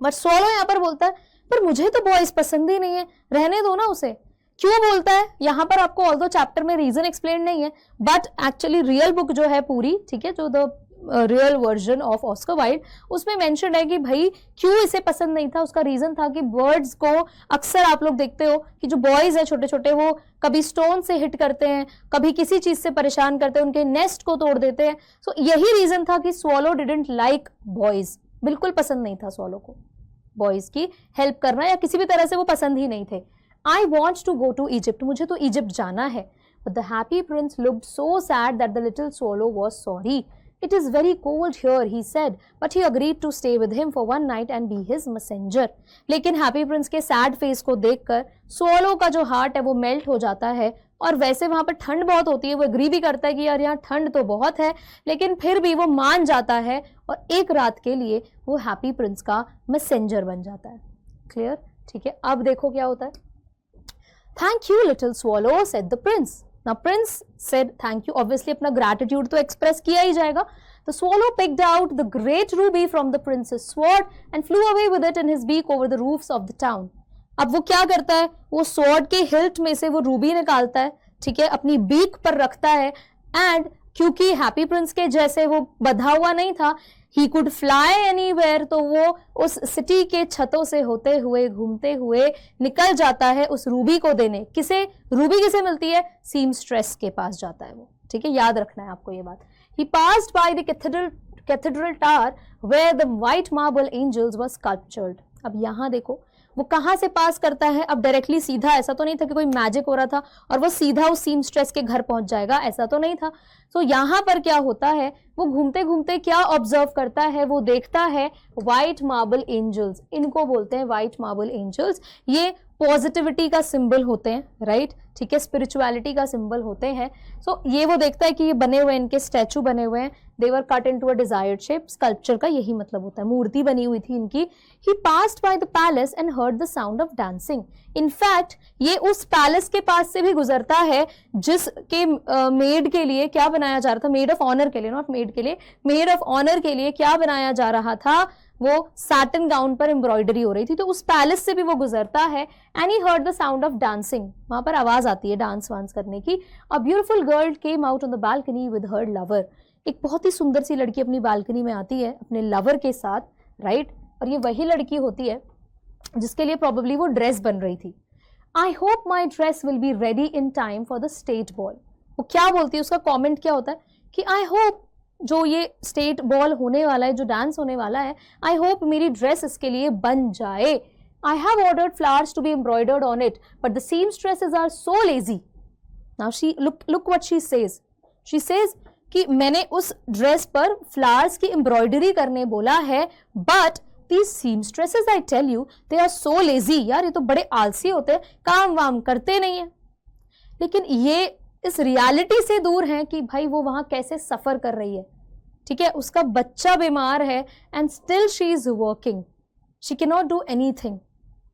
But swallow यहाँ पर बोलता है पर मुझे तो बॉयज पसंद ही नहीं है, रहने दो ना उसे। क्यों बोलता है यहाँ पर आपको ऑल्दो चैप्टर में रीजन एक्सप्लेन नहीं है, बट एक्चुअली रियल बुक जो है पूरी, ठीक है, जो the real version of Oscar Wilde, उसमें मेंशन है कि भाई क्यों इसे पसंद नहीं था। उसका रीजन था कि बर्ड्स को अक्सर आप लोग देखते हो कि जो बॉयज है छोटे छोटे, वो कभी स्टोन से हिट करते हैं, कभी किसी चीज से परेशान करते हैं, उनके नेस्ट को तोड़ देते हैं। सो यही रीजन था कि स्वॉलो डिडंट लाइक बॉयज, बिल्कुल पसंद नहीं था स्वॉलो को बॉयज की हेल्प करना, या किसी भी तरह से वो पसंद ही नहीं थे। I want to go to Egypt, मुझे तो इजिप्ट जाना है। But the happy prince looked so sad that the little swallow was sorry. It is very cold here, he said, but he agreed to stay with him for one night and be his messenger. लेकिन हैप्पी प्रिंस के सैड फेस को देखकर स्वॉलो का जो हार्ट है वो मेल्ट हो जाता है, और वैसे वहां पर ठंड बहुत होती है, वो एग्री भी करता है कि यार यहाँ ठंड तो बहुत है, लेकिन फिर भी वो मान जाता है और एक रात के लिए वो हैप्पी प्रिंस का मैसेंजर बन जाता है। क्लियर? ठीक है, अब देखो क्या होता है। Thank you little swallow, said the Prince. Now Prince said thank you, obviously अपना gratitude तो express किया ही जाएगा। The swallow picked out the great ruby from the prince's sword and flew away with it in his beak over the roofs of the town. अब वो क्या करता है, वो sword के hilt में से वो रूबी निकालता है, ठीक है, अपनी बीक पर रखता है, एंड क्योंकि हैप्पी प्रिंस के जैसे वो बंधा हुआ नहीं था, ही कुड फ्लाई एनीवेयर, तो वो उस सिटी के छतों से होते हुए घूमते हुए निकल जाता है उस रूबी को देने। किसे? रूबी किसे मिलती है? सीमस्ट्रेस के पास जाता है वो, ठीक है, याद रखना है आपको ये बात। He passed by the cathedral tower where the white marble angels were sculptured. अब यहाँ देखो वो कहाँ से पास करता है। अब डायरेक्टली सीधा, ऐसा तो नहीं था कि कोई मैजिक हो रहा था और वो सीधा उस सीमस्ट्रेस के घर पहुंच जाएगा, ऐसा तो नहीं था। तो यहाँ पर क्या होता है, वो घूमते घूमते क्या ऑब्जर्व करता है, वो देखता है व्हाइट मार्बल एंजल्स। इनको बोलते हैं व्हाइट मार्बल एंजल्स। ये पॉजिटिविटी का सिंबल होते हैं, राइट, ठीक है, स्पिरिचुअलिटी का सिंबल होते हैं। सो ये वो देखता है कि ये बने हुए, इनके स्टैचू बने हुए हैं, they were cut into a desired shape. Sculpture का यही मतलब होता है, मूर्ति बनी हुई थी इनकी। He passed by the palace and heard the sound of dancing. In fact ये उस पैलेस के पास से भी गुजरता है जिसके मेड के लिए क्या बनाया जा रहा था, मेड ऑफ ऑनर के लिए, नॉट मेड के लिए, मेड ऑफ ऑनर के लिए क्या बनाया जा रहा था, वो सैटिन गाउन पर एम्ब्रॉयडरी हो रही थी। तो उस पैलेस से भी वो गुजरता है, and he heard the sound of dancing, वहां पर आवाज आती है डांस वांस करने की। A beautiful girl came out on the balcony with her lover. एक बहुत ही सुंदर सी लड़की अपनी बालकनी में आती है अपने लवर के साथ, राइट, और ये वही लड़की होती है जिसके लिए प्रोबेबली वो ड्रेस बन रही थी। I hope my dress will be ready in time for the state ball. वो क्या बोलती है, उसका कॉमेंट क्या होता है कि आई होप, जो ये स्टेट बॉल होने वाला है, जो डांस होने वाला है, आई होप मेरी ड्रेस इसके लिए बन जाए। I have ordered flowers to be embroidered on it but the seamstresses are so lazy. Now she look what she says. She says कि मैंने उस ड्रेस पर फ्लावर्स की एम्ब्रॉयडरी करने बोला है, but these seamstresses I tell you they are so lazy। यार ये तो बड़े आलसी होते हैं, काम वाम करते नहीं है। लेकिन ये इस रियलिटी से दूर है कि भाई वो वहां कैसे सफर कर रही है, ठीक है, उसका बच्चा बीमार है and still she is working, she can not do anything.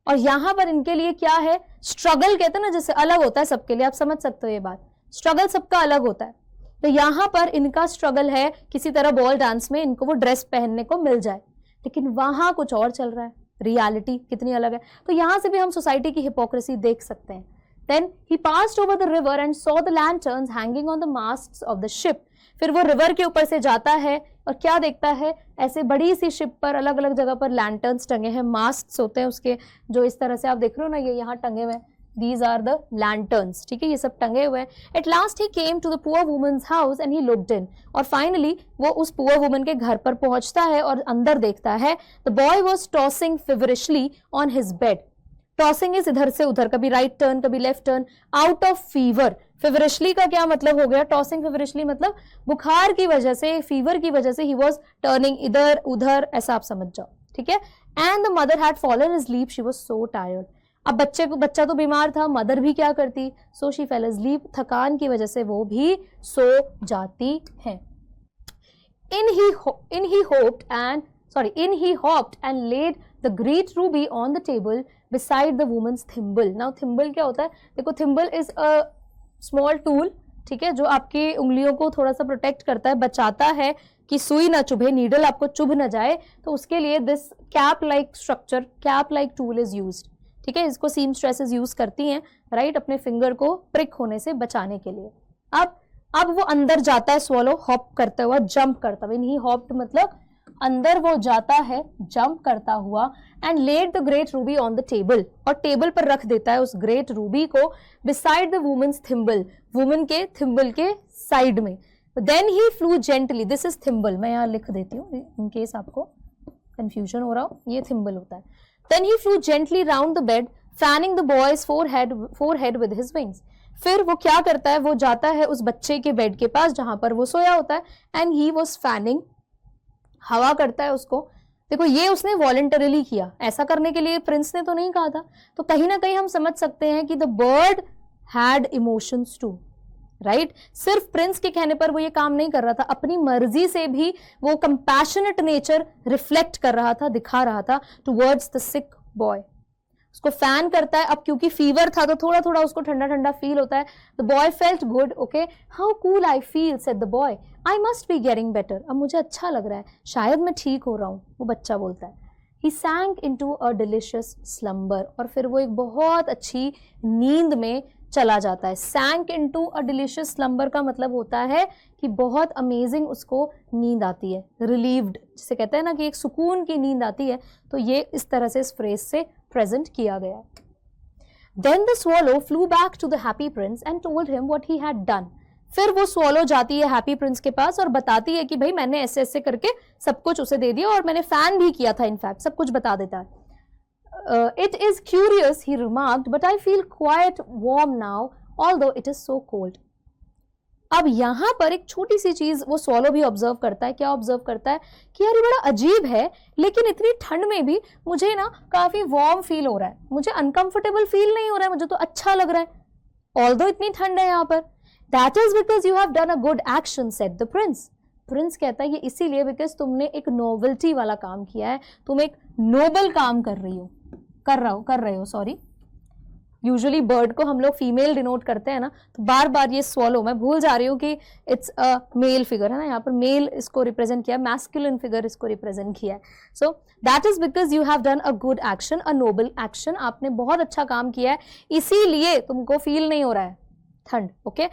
और यहाँ पर इनके लिए क्या है, स्ट्रगल कहते हैं ना, जैसे अलग होता है सबके लिए, आप समझ सकते हो ये बात, स्ट्रगल सबका अलग होता है। तो यहाँ पर इनका स्ट्रगल है किसी तरह बॉल डांस में इनको वो ड्रेस पहनने को मिल जाए, लेकिन वहां कुछ और चल रहा है, रियलिटी कितनी अलग है। तो यहां से भी हम सोसाइटी की हिपोक्रेसी देख सकते हैं। Then he passed over the river and saw the lanterns hanging on the masts of the ship फिर वो रिवर के ऊपर से जाता है और क्या देखता है, ऐसे बड़ी सी शिप पर अलग अलग जगह पर लैंटर्न्स टंगे हैं, मास्ट्स होते हैं उसके, जो इस तरह से आप देख रहे हो ना, ये यहाँ टंगे हुए हैं, दीज आर द लैंटर्न्स, ठीक है, ये सब टंगे हुए हैं. At last he came to the poor woman's house and he looked in, और फाइनली वो उस पुअर वुमन के घर पर पहुंचता है और अंदर देखता है. The boy was tossing feverishly on his bed. Tossing is इधर से उधर, कभी राइट टर्न कभी left turn, out of fever. Feverishly का क्या मतलब हो गया, टॉसिंग फिवरिशली मतलब बुखार की वजह से, फीवर की वजह से ही वॉज टर्निंग इधर उधर, ऐसा आप समझ जाओ, ठीक है. And the mother had fallen asleep, she was so tired. अब बच्चा तो बीमार था, मदर भी क्या करती, सो शी फेल asleep, थकान की वजह से वो भी सो जाती है. In he hopped and laid the great ruby on the table beside the woman's thimble. Now thimble क्या होता है, देखो thimble is a small tool, ठीक है, जो आपकी उंगलियों को थोड़ा सा प्रोटेक्ट करता है, बचाता है कि सुई ना चुभे, नीडल आपको चुभ ना जाए, तो उसके लिए this cap like structure, cap like tool is used, ठीक है. इसको सीमस्ट्रेसेस यूज करती हैं, राइट, अपने फिंगर को प्रिक होने से बचाने के लिए. अब वो अंदर जाता है, स्वॉलो हॉप करता हुआ, जंप करता हुआ. ही हॉप्ड मतलब अंदर वो जाता है जंप करता हुआ. And laid the great ruby on the table, और टेबल पर रख देता है उस ग्रेट रूबी को, beside the woman's thimble, woman के थिम्बल के साइड में. Then he flew gently, this is thimble, मैं यहाँ लिख देती हूँ इन केस आपको कंफ्यूजन हो रहा हो, ये थिम्बल होता है. Then he flew gently round the bed, fanning the boy's forehead with his wings. फिर वो क्या करता है, वो जाता है उस बच्चे के बेड के पास जहां पर वो सोया होता है, एंड ही वॉज फैनिंग, हवा करता है उसको. देखो ये उसने वॉलंटरीली किया, ऐसा करने के लिए प्रिंस ने तो नहीं कहा था. तो कहीं ना कहीं हम समझ सकते हैं कि the bird had emotions too, right. सिर्फ प्रिंस के कहने पर वो ये काम नहीं कर रहा था, अपनी मर्जी से भी वो कंपैशनेट नेचर रिफ्लेक्ट कर रहा था, दिखा रहा था टुवर्ड्स द सिक बॉय. उसको फैन करता है. अब क्योंकि फीवर था तो थोड़ा थोड़ा उसको ठंडा ठंडा फील होता है. The boy felt good, okay, how cool I feel, said the boy, I must be getting better, अब मुझे अच्छा लग रहा है, शायद मैं ठीक हो रहा हूँ, वो बच्चा बोलता है. ही सैंक इनटू अ डिलिशियस स्लम्बर, और फिर वो एक बहुत अच्छी नींद में चला जाता है. सैंक इनटू अ डिलिशियस स्लम्बर का मतलब होता है कि बहुत अमेजिंग उसको नींद आती है, रिलीव्ड जिसे कहते हैं ना कि एक सुकून की नींद आती है, तो ये इस तरह से इस फ्रेज से प्रेजेंट किया गया. Then the swallow flew back to the happy prince and told him what he had done. फिर वो स्वॉलो जाती है हैप्पी प्रिंस के पास और बताती है कि भाई मैंने ऐसे ऐसे करके सब कुछ उसे दे दिया और मैंने फैन भी किया था, इनफैक्ट सब कुछ बता देता है. It is curious, he remarked, but I feel quite warm now, although it is so cold. अब यहाँ पर एक छोटी सी चीज वो स्वॉलो भी ऑब्जर्व करता है. क्या ऑब्जर्व करता है कि यार ये बड़ा अजीब है, लेकिन इतनी ठंड में भी मुझे ना काफी वार्म फील हो रहा है, मुझे अनकंफर्टेबल फील नहीं हो रहा है, मुझे तो अच्छा लग रहा है ऑल्दो इतनी ठंड है यहाँ पर. That is because you have done a good action, said the Prince. Prince कहता है ये इसीलिए बिकॉज तुमने एक नोवेल्टी वाला काम किया है, तुम एक नोबल काम कर रहे हो सॉरी. यूजुअली बर्ड को हम लोग फीमेल डिनोट करते हैं ना, तो बार बार ये स्वॉलो, मैं भूल जा रही हूँ कि इट्स अ मेल फिगर है ना, यहाँ पर मेल इसको रिप्रेजेंट किया, मैस्कुलिन फिगर इसको रिप्रेजेंट किया है. So that is because you have done a good action, a Nobel action, आपने बहुत अच्छा काम किया है, इसीलिए तुमको फील नहीं हो रहा है ठंड. Okay,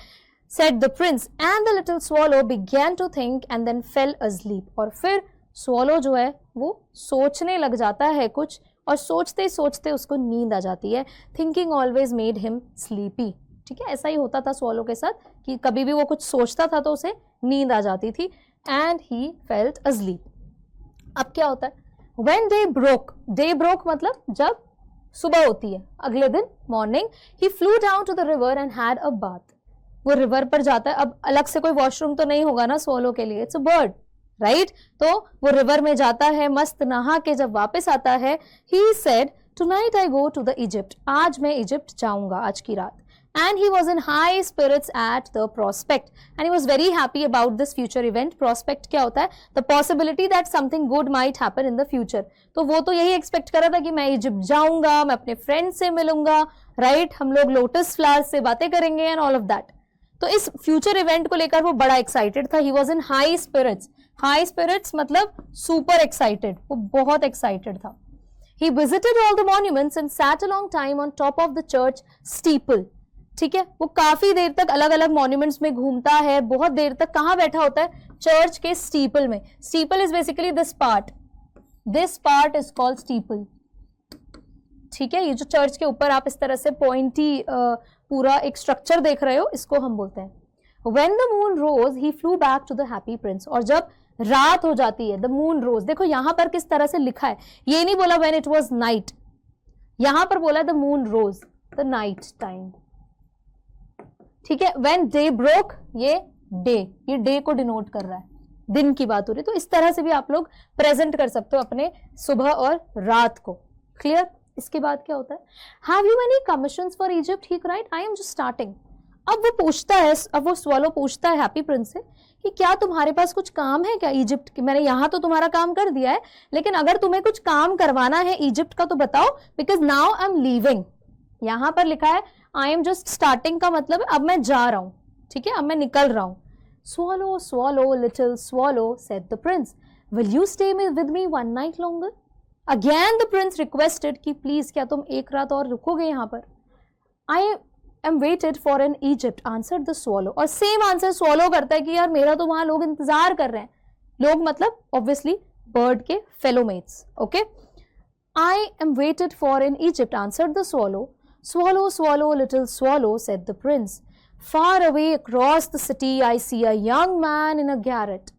said the prince, and the little swallow began to think and then fell asleep. और फिर swallow जो है वो सोचने लग जाता है कुछ, और सोचते सोचते उसको नींद आ जाती है. Thinking always made him sleepy. ठीक है, ऐसा ही होता था swallow के साथ कि कभी भी वो कुछ सोचता था तो उसे नींद आ जाती थी. And he felt asleep. अब क्या होता है, when day broke मतलब जब सुबह होती है, अगले दिन morning, he flew down to the river and had a bath. वो रिवर पर जाता है. अब अलग से कोई वॉशरूम तो नहीं होगा ना स्वॉलो के लिए, इट्स अ बर्ड, राइट. तो वो रिवर में जाता है, मस्त नहा के जब वापस आता है, he said tonight I go to the Egypt, आज मैं इजिप्ट जाऊंगा आज की रात. And he was in high spirits at the prospect, and he was very happy about this future event. Prospect क्या होता है, the possibility that something good might happen in the future. तो वो तो यही एक्सपेक्ट कर रहा था कि मैं इजिप्ट जाऊंगा, मैं अपने फ्रेंड से मिलूंगा, राइट, हम लोग लोटस फ्लावर्स से बातें करेंगे एंड ऑल ऑफ दैट. तो इस फ्यूचर इवेंट को लेकर वो बड़ा एक्साइटेड था. He was in high spirits. High spirits मतलब सुपर एक्साइटेड, वो बहुत एक्साइटेड था. He visited all the monuments and sat a long time on top of the church steeple. ठीक है, वो काफी देर तक अलग अलग मॉन्यूमेंट्स में घूमता है, बहुत देर तक कहाँ बैठा होता है, चर्च के स्टीपल में. Steeple is basically this part is called steeple. ठीक है, ये जो चर्च के ऊपर आप इस तरह से पॉइंटी पूरा एक स्ट्रक्चर देख रहे हो, इसको हम बोलते हैं. When the moon rose, he flew back to the happy prince. और जब रात हो जाती है, the moon rose. देखो यहां पर किस तरह से लिखा है, ये नहीं बोला when it was night, यहां पर बोला the moon rose, the night time. ठीक है, when day broke, ये डे को डिनोट कर रहा है, दिन की बात हो रही है. तो इस तरह से भी आप लोग प्रेजेंट कर सकते हो अपने सुबह और रात को. क्लियर? इसके बाद क्या होता है, have you any commissions for Egypt, he cried, I am just starting. अब वो पूछता है, अब वो स्वॉलो पूछता है हैप्पी प्रिंस से कि क्या तुम्हारे पास कुछ काम है क्या इजिप्ट की, मैंने यहाँ तो तुम्हारा काम कर दिया है, लेकिन अगर तुम्हें कुछ काम करवाना है इजिप्ट का तो बताओ, because now I am leaving. यहाँ पर लिखा है आई एम जस्ट स्टार्टिंग, का मतलब अब मैं जा रहा हूँ. ठीक है, अब मैं निकल रहा हूँ. Swallow swallow little swallow said the Prince, will you stay with me one night longer. Again the Prince requested कि प्लीज क्या तुम एक रात और रुकोगे यहाँ पर. आई am waited for in Egypt, answered the swallow. और सेम आंसर swallow करता है कि यार मेरा तो वहां लोग इंतजार कर रहे हैं. लोग मतलब obviously bird के fellow mates. Okay? I am waited for in Egypt, answered the swallow. Swallow, swallow, little swallow, said the prince. Far away across the city, I see a young man in a garret.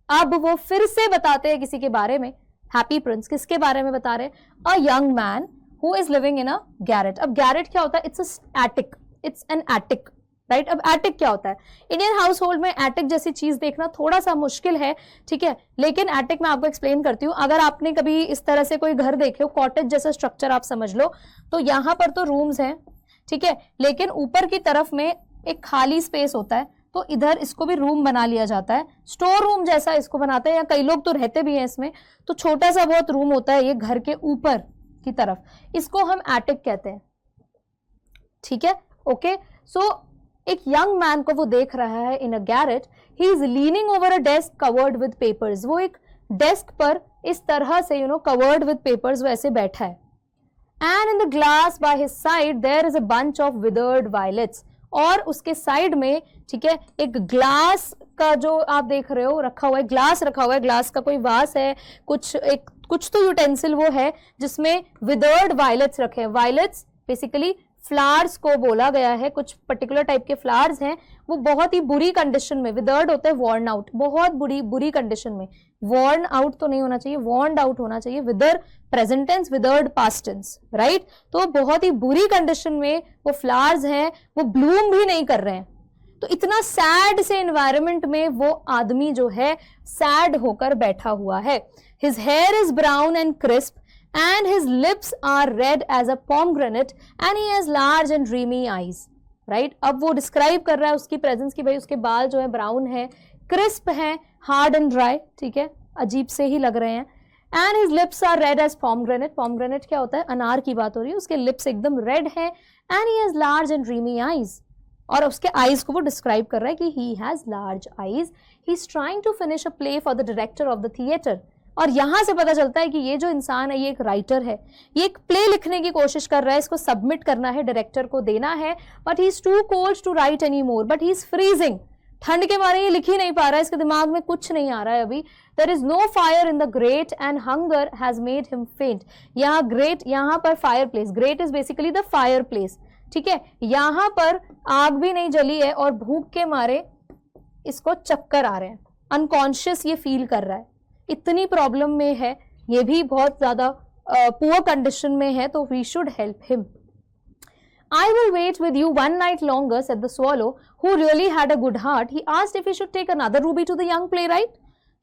अब वो फिर से बताते हैं किसी के बारे में. हैप्पी प्रिंस किसके बारे में बता रहे हैं? A young man who is living in a garret. अब garret क्या होता है? It's an attic, right? अब attic क्या होता है? इंडियन हाउस होल्ड में attic जैसी चीज देखना थोड़ा सा मुश्किल है, ठीक है, लेकिन attic मैं आपको एक्सप्लेन करती हूँ. अगर आपने कभी इस तरह से कोई घर देखे हो, कॉटेज जैसा स्ट्रक्चर आप समझ लो, तो यहाँ पर तो रूम्स हैं, ठीक है, लेकिन ऊपर की तरफ में एक खाली स्पेस होता है, तो इधर इसको भी रूम बना लिया जाता है, स्टोर रूम जैसा इसको बनाते हैं, या कई लोग तो रहते भी हैं इसमें. तो छोटा सा बहुत रूम होता है ये घर के ऊपर की तरफ, इसको हम एटिक कहते हैं. ठीक है, ओके. सो एक यंग मैन को वो देख रहा है in a garret. He is leaning over a desk covered with papers. वो एक डेस्क पर इस तरह से कवर्ड विद पेपर्स वैसे बैठा है. And in the glass by his side there is a bunch of withered violets. और उसके साइड में, ठीक है, एक ग्लास का जो आप देख रहे हो रखा हुआ है, ग्लास रखा हुआ है, ग्लास का कोई वास है, कुछ तो यूटेंसिल वो है जिसमें विदर्ड वायलेट्स रखे हैं. वायलेट्स बेसिकली फ्लावर्स को बोला गया है, कुछ पर्टिकुलर टाइप के फ्लावर्स हैं, वो बहुत ही बुरी कंडीशन में, विदर्ड होता है वॉर्न आउट, बहुत बुरी कंडीशन में. वॉर्न आउट तो नहीं होना चाहिए, वॉर्न आउट होना चाहिए. Wither present tense, withered past tense, right. तो बहुत ही बुरी कंडीशन में वो फ्लावर्स हैं, वो ब्लूम भी नहीं कर रहे हैं. तो इतना सैड से एनवायरनमेंट में वो आदमी जो है सैड होकर बैठा हुआ है. His hair is brown and crisp, and his lips are red as a pomegranate, and he has large and dreamy eyes. Right? अब वो डिस्क्राइब कर रहा है उसकी प्रेजेंस की, भाई उसके बाल जो है ब्राउन है, क्रिस्प है, हार्ड एंड ड्राई, ठीक है, अजीब से ही लग रहे हैं. And his lips are red as pomegranate. Pomegranate क्या होता है? अनार की बात हो रही है. उसके लिप्स एकदम रेड है. And he has large and dreamy eyes. और उसके आईज को वो डिस्क्राइब कर रहा है कि he has large eyes. He is trying to finish a play for the director of the theatre. और यहां से पता चलता है कि ये जो इंसान है ये एक राइटर है, ये एक प्ले लिखने की कोशिश कर रहा है, इसको सबमिट करना है, डायरेक्टर को देना है. But he is too cold to write any more. But he is freezing. ठंड के मारे ये लिख ही नहीं पा रहा है, इसके दिमाग में कुछ नहीं आ रहा है अभी. There is no fire in the grate and hunger has made him faint. यहाँ ग्रेट, यहाँ पर fireplace, grate is basically the fireplace, ठीक है. यहाँ पर आग भी नहीं जली है और भूख के मारे इसको चक्कर आ रहे हैं, अनकॉन्शियस ये फील कर रहा है, इतनी प्रॉब्लम में है, ये भी बहुत ज्यादा पुअर कंडीशन में है, तो we should help him. I will wait with you one night longer, said the swallow, who really had a good heart. He asked if he should take another ruby to the young playwright.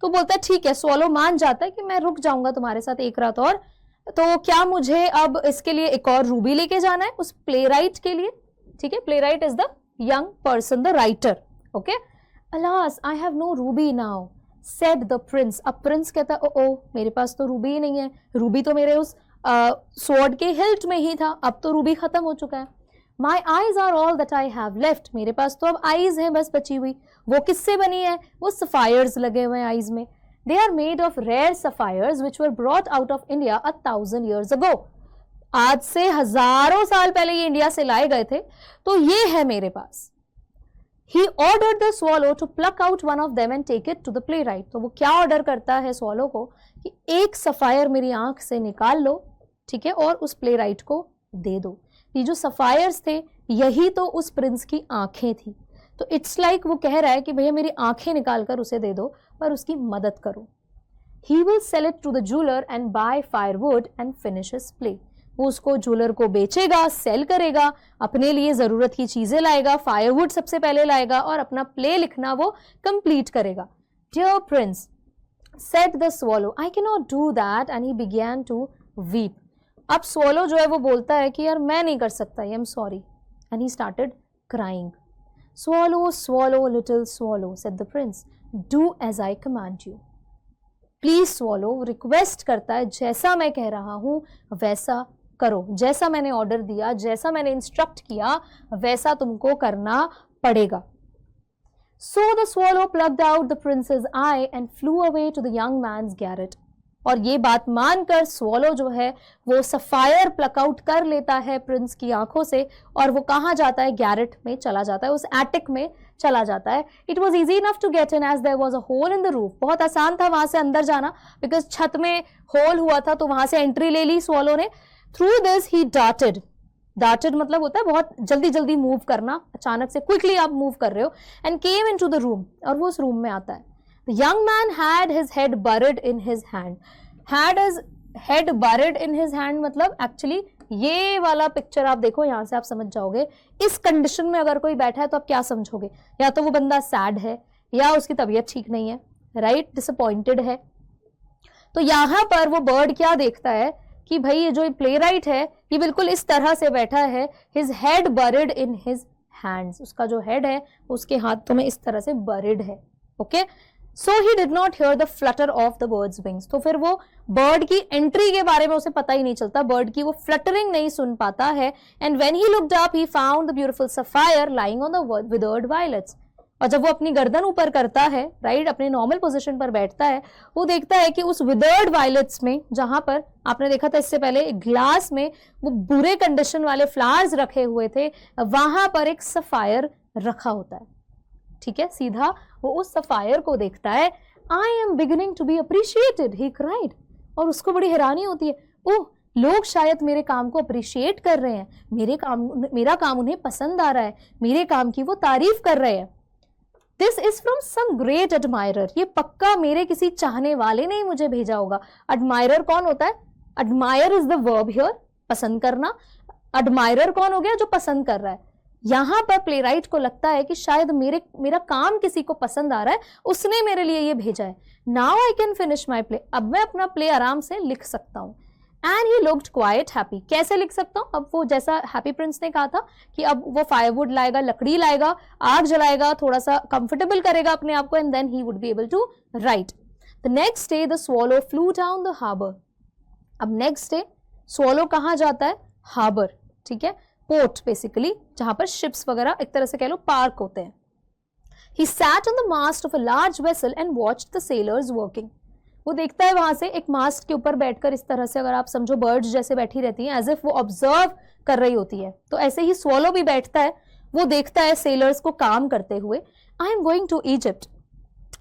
तो बोलता है ठीक है, swallow मान जाता है कि मैं रुक जाऊंगा तुम्हारे साथ एक रात और. तो क्या मुझे अब इसके लिए एक और रूबी लेके जाना है उस प्लेराइट के लिए, ठीक है. Playwright is the young person, the writer, okay. Alas, I have no ruby now, said the prince. अब प्रिंस कहता है ओ मेरे पास तो रूबी ही नहीं है, रूबी तो मेरे उस स्वॉर्ड के हिल्ट में ही था, अब तो रूबी खत्म हो चुका है. My eyes are all that I have left. मेरे पास तो अब आईज हैं बस बची हुई. वो किससे बनी है? वो सफायर्स लगे हुए हैं आईज में. They are made of rare sapphires which were brought out of India 1,000 years ago. आज से हजारों साल पहले ये इंडिया से लाए गए थे, तो ये है मेरे पास। He ordered the swallow to pluck out one of them and take it to the playwright. तो वो क्या ऑर्डर करता है swallow को कि एक सफायर मेरी आंख से निकाल लो, ठीक है, और उस प्लेराइट को दे दो। ये जो सफायर्स थे यही तो उस प्रिंस की आंखें थी। तो इट्स लाइक वो कह रहा है कि भैया मेरी आंखें निकाल कर उसे दे दो, पर उसकी मदद करो। He will sell it to the jeweler and buy firewood and finish his play. वो उसको ज्वेलर को बेचेगा, सेल करेगा, अपने लिए जरूरत की चीजें लाएगा, फायरवुड सबसे पहले लाएगा और अपना प्ले लिखना वो कंप्लीट करेगा। Dear prince, said the swallow, I cannot do that, and he began to weep. अब swallow जो है वो बोलता है कि यार मैं नहीं कर सकता, I am sorry, and he started crying. Swallow, swallow, little swallow, said the prince, do as I command you. Please swallow, request करता है, जैसा मैं कह रहा हूं वैसा करो, जैसा मैंने ऑर्डर दिया, जैसा मैंने इंस्ट्रक्ट किया वैसा तुमको करना पड़ेगा। So the swallow plucked out the prince's eye and flew away to the young man's garret. और ये बात मानकर swallow जो है वो सफायर प्लक आउट कर लेता है प्रिंस की आंखों से, और वो कहाँ जाता है, गैरेट में चला जाता है, उस एटिक में चला जाता है। It was easy enough to get in as there was a hole in the roof. बहुत आसान था वहां से अंदर जाना, बिकॉज छत में होल हुआ था, तो वहां से एंट्री ले ली swallow ने। Through this he darted. Darted मतलब होता है बहुत जल्दी जल्दी मूव करना, अचानक से क्विकली आप मूव कर रहे हो, and came into the room, और वो उस रूम में आता है। The young man had his head buried in his hand. Had his head buried in his hand मतलब एक्चुअली ये वाला पिक्चर आप देखो, यहाँ से आप समझ जाओगे इस कंडीशन में अगर कोई बैठा है तो आप क्या समझोगे, या तो वो बंदा सैड है या उसकी तबीयत ठीक नहीं है, राइट, डिसअपॉइंटेड है। तो यहाँ पर वो बर्ड क्या देखता है कि भाई ये जो प्लेराइट है ये बिल्कुल इस तरह से बैठा है, his head buried in his hands, उसका जो हेड है उसके हाथों में इस तरह से buried है, okay. So he did not hear the flutter of the bird's wings. तो फिर वो बर्ड की एंट्री के बारे में उसे पता ही नहीं चलता, बर्ड की वो फ्लटरिंग नहीं सुन पाता है। And when he looked up, he found the beautiful sapphire lying on the withered violets. और जब वो अपनी गर्दन ऊपर करता है, राइट, अपने नॉर्मल पोजीशन पर बैठता है, वो देखता है कि उस विदर्ड वायलेट्स में, जहां पर आपने देखा था इससे पहले एक ग्लास में वो बुरे कंडीशन वाले फ्लावर्स रखे हुए थे, वहां पर एक सफायर रखा होता है, ठीक है। सीधा वो उस सफायर को देखता है। I am beginning to be appreciated, he cried. और उसको बड़ी हैरानी होती है, ओह लोग शायद मेरे काम को अप्रिशिएट कर रहे हैं, मेरा काम उन्हें पसंद आ रहा है, मेरे काम की वो तारीफ कर रहे हैं। This is from some great admirer. ये पक्का मेरे किसी चाहने वाले ने ही मुझे भेजा होगा। Admirer कौन होता है? Admire is the verb here, पसंद करना। Admirer कौन हो गया? जो पसंद कर रहा है। यहाँ पर प्लेराइट को लगता है कि शायद मेरा काम किसी को पसंद आ रहा है, उसने मेरे लिए ये भेजा है। Now I can finish my play. अब मैं अपना प्ले आराम से लिख सकता हूँ। And he looked quite happy. कैसे लिख सकता हूँ? अब वो जैसा हैप्पी प्रिंस ने कहा था कि अब वो फायरवुड लाएगा, लकड़ी लाएगा, आग जलाएगा, थोड़ा सा कंफर्टेबल करेगा अपने आप को, and then he would be able to write. The next day the swallow flew down the harbor. अब next day swallow कहाँ जाता है? हार्बर, ठीक है, पोर्ट बेसिकली, जहां पर शिप्स वगैरह एक तरह से कह लो पार्क होते हैं। He sat on the mast of a large vessel and watched the sailors working. वो देखता है वहां से एक मास्ट के ऊपर बैठकर, इस तरह से अगर आप समझो बर्ड्स जैसे बैठी रहती हैं, एज इफ वो ऑब्जर्व कर रही होती है, तो ऐसे ही स्वॉलो भी बैठता है, वो देखता है सेलर्स को काम करते हुए। I am going to Egypt.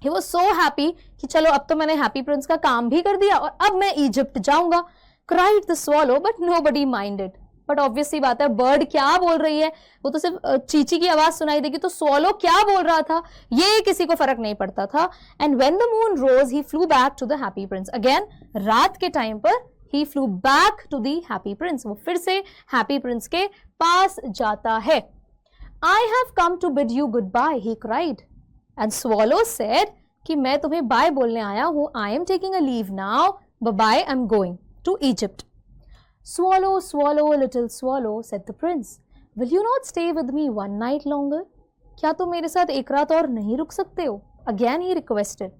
He was so happy कि चलो अब तो मैंने हैप्पी प्रिंस का काम भी कर दिया और अब मैं इजिप्ट जाऊंगा। Cried the swallow but nobody minded. But obviously बात है, बर्ड क्या बोल रही है, वो तो सिर्फ चीची की आवाज सुनाई देगी, तो स्वॉलो क्या बोल रहा था ये किसी को फर्क नहीं पड़ता था। And when the moon rose he flew back to the happy prince. Again रात के टाइम पर he flew back to the happy prince, वो फिर से हैप्पी प्रिंस के पास जाता है। I have come to bid you goodbye, he cried. And swallow said कि मैं तुम्हें बाय बोलने आया हूं, I am taking a leave now, bye, I am going to Egypt. Swallow, swallow, little swallow, said the prince. Will you not stay with me one night longer? क्या तुम मेरे साथ एक रात और नहीं रुक सकते हो? Again he requested.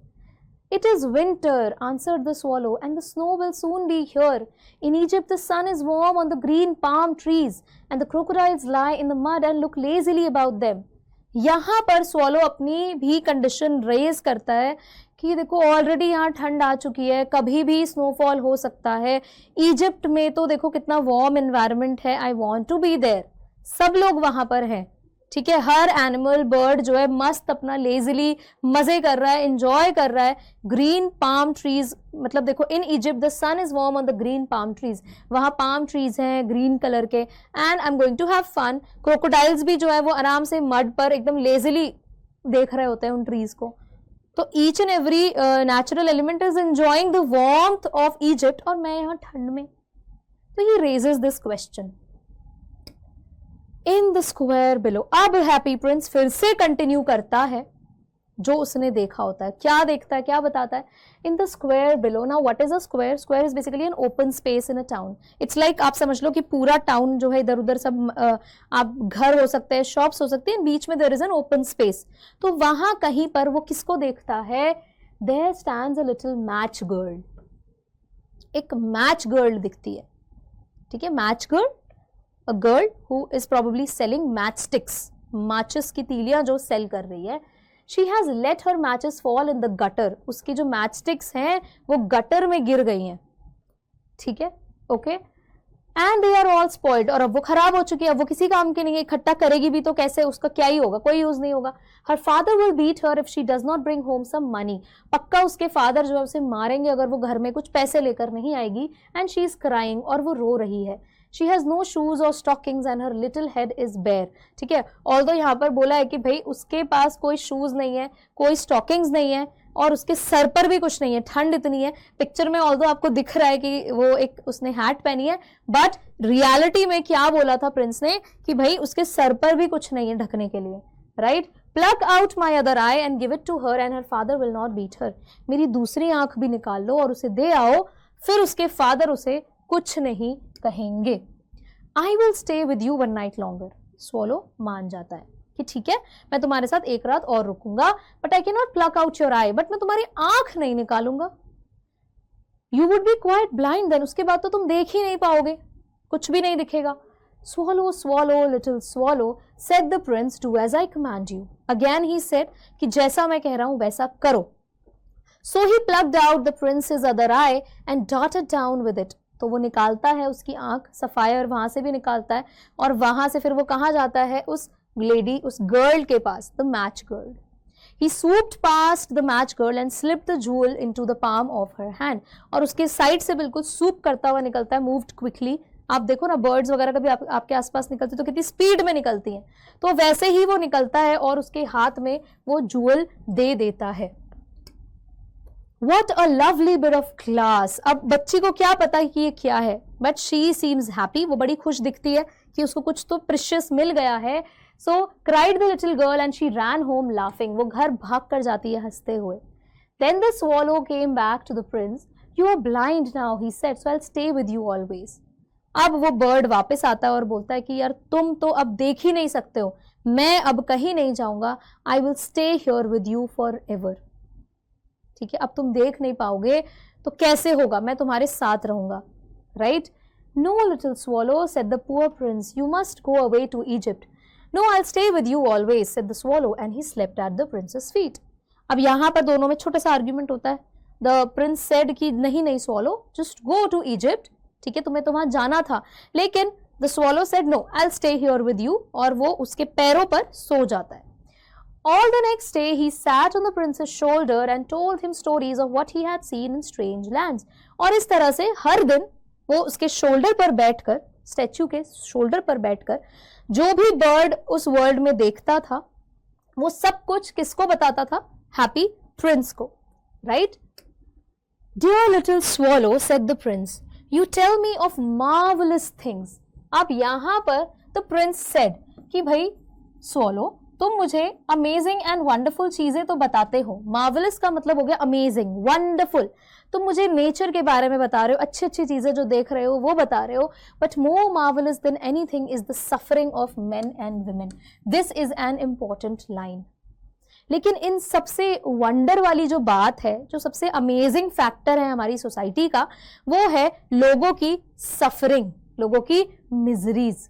It is winter, answered the swallow, and the snow will soon be here. In Egypt the sun is warm on the green palm trees, and the crocodiles lie in the mud and look lazily about them. यहाँ पर स्वॉलो अपनी भी कंडीशन रेज करता है कि देखो ऑलरेडी यहाँ ठंड आ चुकी है, कभी भी स्नोफॉल हो सकता है, इजिप्ट में तो देखो कितना वार्म एनवायरनमेंट है, I want to be there, सब लोग वहां पर हैं, ठीक है, हर एनिमल बर्ड जो है मस्त अपना लेजिली मजे कर रहा है, एंजॉय कर रहा है, ग्रीन पाम ट्रीज, मतलब देखो in Egypt the sun is warm on the green palm trees, वहां पाम ट्रीज हैं ग्रीन कलर के, and I am going to have fun, crocodiles भी जो है वो आराम से मड पर एकदम लेजिली देख रहे होते हैं उन ट्रीज को, तो each and every natural element is enjoying the warmth of Egypt, और मैं यहाँ ठंड में, तो ये raises this question in the square below. अब हैप्पी प्रिंस फिर से कंटिन्यू करता है जो उसने देखा होता है, क्या देखता है, क्या बताता है, in the square below. Now what is a square? Square is basically N open space in a town, it's like आप समझ लो कि पूरा टाउन जो है इधर उधर सब आप घर हो सकते हैं, शॉप्स हो सकते हैं, बीच में there is an open space, तो वहां कहीं पर वो किसको देखता है? There stands a little match girl, एक मैच गर्ल दिखती है, ठीक है, match girl, a girl who is probably selling matchsticks, माचिस की तीलियां जो सेल कर रही है, she has let her matches fall in the gutter, उसकी जो मैचस्टिक्स हैं वो गटर में गिर गई हैं, ठीक है, okay, and they are all spoiled, और अब वो खराब हो चुकी है, अब वो किसी काम की नहीं है, इकट्ठा करेगी भी तो कैसे, उसका क्या ही होगा, कोई यूज नहीं होगा। Her father will beat her if she does not bring home some money, पक्का उसके फादर जो है उसे मारेंगे अगर वो घर में कुछ पैसे लेकर नहीं आएगी, एंड शी इज क्राइंग, और वो रो रही है, she has no shoes or stockings and her little head is bare, ठीक है, ऑल्दो यहाँ पर बोला है कि भाई उसके पास कोई शूज नहीं है, कोई स्टॉकिंग्स नहीं है, और उसके सर पर भी कुछ नहीं है, ठंड इतनी है, पिक्चर में ऑल्दो आपको दिख रहा है कि वो एक उसने हैट पहनी है, बट रियलिटी में क्या बोला था प्रिंस ने कि भाई उसके सर पर भी कुछ नहीं है ढकने के लिए, right, pluck out my other eye and give it to her and her father will not beat her, मेरी दूसरी आंख भी निकाल लो और उसे दे आओ, फिर उसके फादर उसे कुछ नहीं कहेंगे। I will stay with you one night longer, swallow मान जाता है कि ठीक है मैं तुम्हारे साथ एक रात और रुकूंगा, but I can not pluck out your eye, but मैं तुम्हारी आंख नहीं निकालूंगा। You would be quite blind then, उसके बाद तो तुम देख ही नहीं पाओगे, कुछ भी नहीं दिखेगा। Swallow swallow little swallow said the prince, do as I command you, again he said कि जैसा मैं कह रहा हूं वैसा करो। So he plucked out the prince's other eye and डॉटेड डाउन विद इट, तो वो निकालता है उसकी आंख, सफायर वहां से भी निकालता है, और वहां से फिर वो कहाँ जाता है? उस लेडी, उस गर्ल के पास, the match girl. He swooped past the match girl and slipped the jewel into the palm of her hand, और उसके साइड से बिल्कुल सूप करता हुआ निकलता है, moved quickly। आप देखो ना बर्ड्स वगैरह कभी आपके आसपास निकलते तो कितनी स्पीड में निकलती हैं, तो वैसे ही वो निकलता है और उसके हाथ में वो जूल दे देता है। What a lovely bit of glass। अब बच्ची को क्या पता कि ये क्या है, बट शी सीम्स हैप्पी, वो बड़ी खुश दिखती है कि उसको कुछ तो प्रेशियस मिल गया है। So cried the little girl and she ran home laughing, वो घर भाग कर जाती है हंसते हुए। Then the swallow came back to the prince. You are blind now, he said, so I'll stay with you always। अब वो बर्ड वापस आता है और बोलता है कि यार तुम तो अब देख ही नहीं सकते हो, मैं अब कहीं नहीं जाऊंगा, I will stay here with you forever। ठीक है, अब तुम देख नहीं पाओगे तो कैसे होगा, मैं तुम्हारे साथ रहूंगा, right. No little swallow, said the poor prince, you must go away to Egypt। No, I'll stay with you always, said the swallow, and he slept at the prince's feet। अब यहाँ पर दोनों में छोटा सा आर्ग्यूमेंट होता है। The prince said कि नहीं नहीं swallow, just go to Egypt, ठीक है तुम्हें तो वहां जाना था, लेकिन the swallow said no, I'll stay here with you, और वो उसके पैरों पर सो जाता है। All the next day he sat on the prince's shoulder and told him stories of what he had seen in strange lands। और इस तरह से हर दिन वो उसके शोल्डर पर बैठकर, स्टैच्यू के शोल्डर पर बैठकर जो भी बर्ड उस वर्ल्ड में देखता था वो सब कुछ किसको बताता था? हैप्पी प्रिंस को, right. Dear little swallow, said the prince, you tell me of marvellous things. अब यहां पर द प्रिंस सेड कि भाई स्वॉलो तुम मुझे अमेजिंग एंड वंडरफुल चीजें तो बताते हो, मार्वलस का मतलब हो गया अमेजिंग, वंडरफुल, तुम मुझे नेचर के बारे में बता रहे हो, अच्छी अच्छी चीजें जो देख रहे हो वो बता रहे हो, but more marvellous than anything is the suffering of main and women. This is an important line. लेकिन इन सबसे वंडर वाली जो बात है, जो सबसे अमेजिंग फैक्टर है हमारी सोसाइटी का, वो है लोगों की सफरिंग, लोगों की मिजरीज।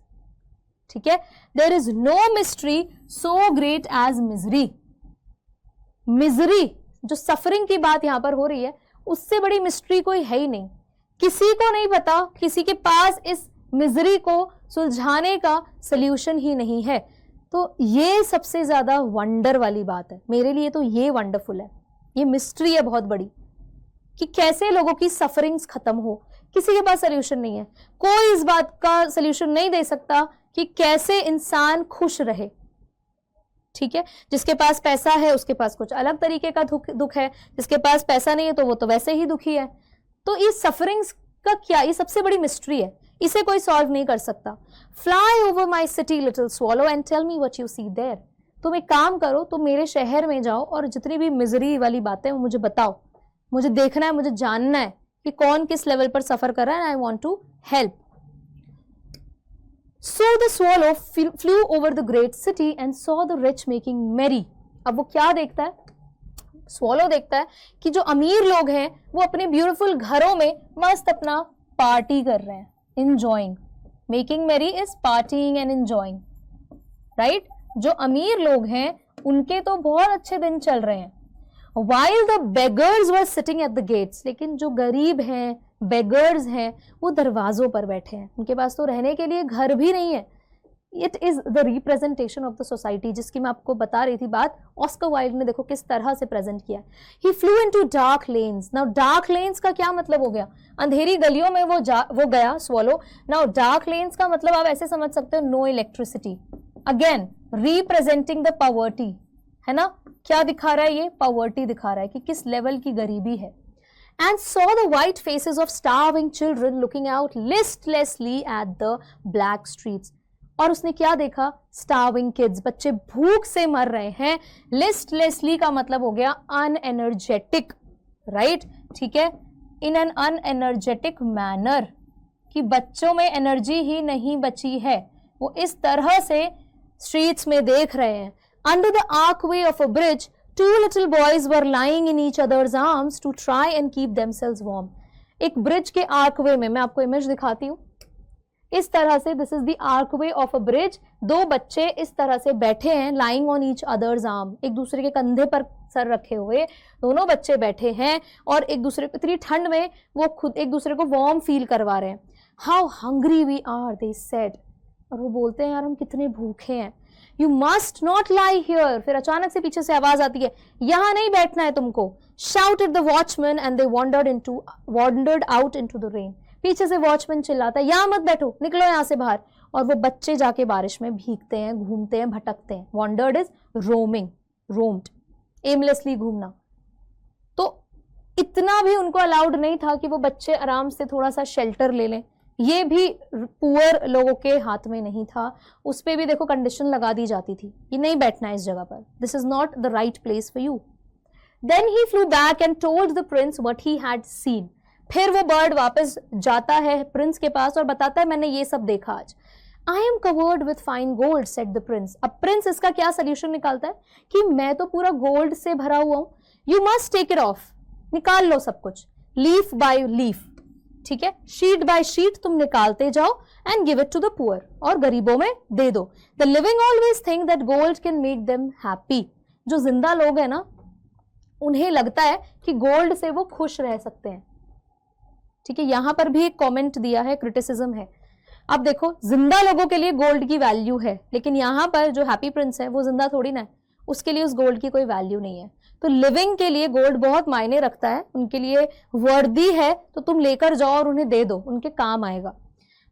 ठीक है, there is no mystery so great as misery. Misery, जो सफरिंग की बात यहां पर हो रही है, उससे बड़ी मिस्ट्री कोई है ही नहीं। किसी को नहीं पता, किसी के पास इस मिजरी को सुलझाने का सल्यूशन ही नहीं है। तो ये सबसे ज्यादा वंडर वाली बात है मेरे लिए, तो ये वंडरफुल है, ये मिस्ट्री है बहुत बड़ी कि कैसे लोगों की सफरिंग्स खत्म हो। किसी के पास सल्यूशन नहीं है, कोई इस बात का सल्यूशन नहीं दे सकता कि कैसे इंसान खुश रहे। ठीक है, जिसके पास पैसा है उसके पास कुछ अलग तरीके का दुख है, जिसके पास पैसा नहीं है तो वो तो वैसे ही दुखी है। तो इस सफरिंग्स का क्या, ये सबसे बड़ी मिस्ट्री है, इसे कोई सॉल्व नहीं कर सकता। Fly over my city little swallow and tell me what you see there. तुम एक काम करो, तुम मेरे शहर में जाओ और जितनी भी मिजरी वाली बातें वो मुझे बताओ, मुझे देखना है, मुझे जानना है कि कौन किस लेवल पर सफर कर रहा है, I want to help. So the swallow flew over the great city and saw the rich making merry. अब वो क्या देखता है, swallow देखता है कि जो अमीर लोग हैं वो अपने ब्यूटीफुल घरों में मस्त अपना पार्टी कर रहे हैं, enjoying. Making merry is partying and enjoying, right? जो अमीर लोग हैं उनके तो बहुत अच्छे दिन चल रहे हैं। While the beggars were sitting at the gates, लेकिन जो गरीब हैं, बेगर्स हैं, वो दरवाजों पर बैठे हैं, उनके पास तो रहने के लिए घर भी नहीं है। It is the representation of the society, जिसकी मैं आपको बता रही थी बात। ऑस्कर वाइल्ड ने देखो किस तरह से प्रेजेंट किया। He flew into dark lanes. Now dark lanes का क्या मतलब हो गया, अंधेरी गलियों में वो गया स्वॉलो। नाउ डार्क लेन्स का मतलब आप ऐसे समझ सकते हो, no electricity, again representing the poverty, है ना। क्या दिखा रहा है ये, पॉवर्टी दिखा रहा है कि किस लेवल की गरीबी है। And saw the white faces of starving children looking out listlessly at the black streets. और उसने क्या देखा, starving kids, बच्चे भूख से मर रहे हैं। listlessly का मतलब हो गया unenergetic, right? ठीक है, in an unenergetic manner, कि बच्चों में एनर्जी ही नहीं बची है, वो इस तरह से स्ट्रीट्स में देख रहे हैं। Under the archway of a bridge, two little boys were lying in each other's arms to try and keep themselves warm. एक ब्रिज के आर्कवे में, मैं आपको इमेज दिखाती हूँ, इस तरह से, this is the archway of a bridge. दो बच्चे इस तरह से बैठे हैं, lying on each other's arm, एक दूसरे के कंधे पर सर रखे हुए दोनों बच्चे बैठे हैं और एक दूसरे को, इतनी ठंड में वो खुद एक दूसरे को वार्म फील करवा रहे हैं। How hungry we are, they said, और वो बोलते हैं यार हम कितने भूखे हैं। You must not lie here. फिर अचानक से पीछे से आवाज आती है, यहाँ नहीं बैठना है तुमको। Shouted the watchman and they wandered out into the rain. पीछे से वॉचमैन चिल्लाता है, यहाँ मत बैठो, निकलो यहाँ से बाहर। और वो बच्चे जाके बारिश में भीगते हैं, घूमते हैं, भटकते हैं। Wandered is roaming, roamed, aimlessly घूमना। तो इतना भी उनको अलाउड नहीं था कि वो बच्चे आराम से थोड़ा सा शेल्टर ले लें, ये भी पुअर लोगों के हाथ में नहीं था। उस पर भी देखो कंडीशन लगा दी जाती थी कि नहीं बैठना है इस जगह पर, this is not the right place for you. Then he flew back and told the prince what he had seen. फिर वो बर्ड वापस जाता है प्रिंस के पास और बताता है मैंने ये सब देखा आज। I am covered with fine gold, said the Prince. अब प्रिंस इसका क्या सोल्यूशन निकालता है कि मैं तो पूरा गोल्ड से भरा हुआ हूं, you must take it off, निकाल लो सब कुछ, लीफ बाय लीफ, ठीक है, शीट बाय शीट तुम निकालते जाओ and give it to the poor, और गरीबों में दे दो। The living always think that gold can make them happy. जो जिंदा लोग हैं ना, उन्हें लगता है कि गोल्ड से वो खुश रह सकते हैं। ठीक है, यहां पर भी एक कमेंट दिया है, क्रिटिसिज्म है। अब देखो, जिंदा लोगों के लिए गोल्ड की वैल्यू है, लेकिन यहां पर जो हैप्पी प्रिंस है वो जिंदा थोड़ी ना है, उसके लिए उस गोल्ड की कोई वैल्यू नहीं है। तो लिविंग के लिए गोल्ड बहुत मायने रखता है, उनके लिए वर्दी है, तो तुम लेकर जाओ और उन्हें दे दो, उनके काम आएगा।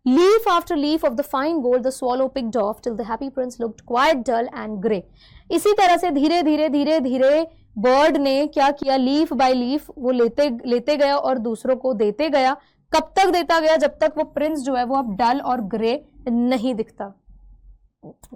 Leaf after leaf of the fine gold the swallow picked off till the happy prince looked quite dull and grey. इसी तरह से धीरे धीरे धीरे धीरे बर्ड ने क्या किया, लीफ बाय लीफ वो लेते गया और दूसरों को देते गया। कब तक देता गया, जब तक वो प्रिंस जो है वो अब डल और ग्रे नहीं दिखता।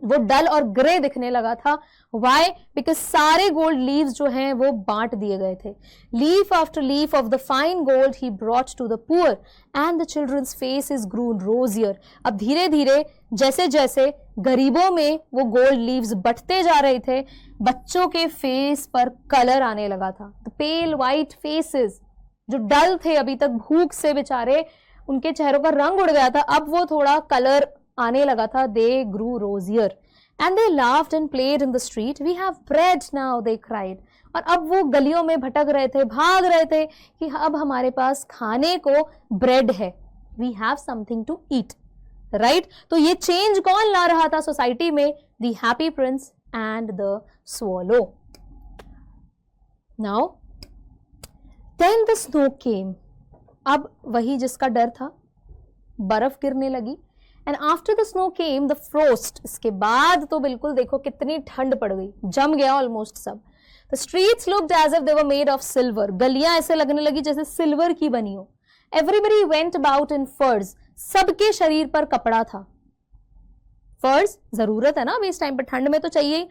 वो डल और ग्रे दिखने लगा था। वाई? बिकॉज सारे गोल्ड लीव्स जो हैं वो बांट दिए गए थे। Leaf after leaf of the fine gold he brought to the poor and the children's faces grew rosier. अब धीरे धीरे जैसे जैसे गरीबों में वो गोल्ड लीव्स बंटते जा रहे थे, बच्चों के फेस पर कलर आने लगा था। द पेल वाइट फेसेस, जो डल थे अभी तक भूख से बेचारे, उनके चेहरों का रंग उड़ गया था, अब वो थोड़ा कलर आने लगा था, they grew rosier and they laughed and played in the street, we have bread now, they cried. और अब वो गलियों में भटक रहे थे, भाग रहे थे कि अब हमारे पास खाने को ब्रेड है, we have something to eat, right. तो ये चेंज कौन ला रहा था सोसाइटी में? The happy prince and the swallow. Now then the snow came, अब वही जिसका डर था, बर्फ गिरने लगी। And after the snow came the frost, इसके बाद तो बिल्कुल देखो कितनी ठंड पड़ गई, जम गया ऑलमोस्ट सब। The streets looked as if they were made of silver, गलियां ऐसे लगने लगी जैसे सिल्वर की बनी हो। एवरीबडी वेंट अबाउट इन फर्स, सबके शरीर पर कपड़ा था। फर्स जरूरत है ना अभी इस टाइम पर, ठंड में तो चाहिए।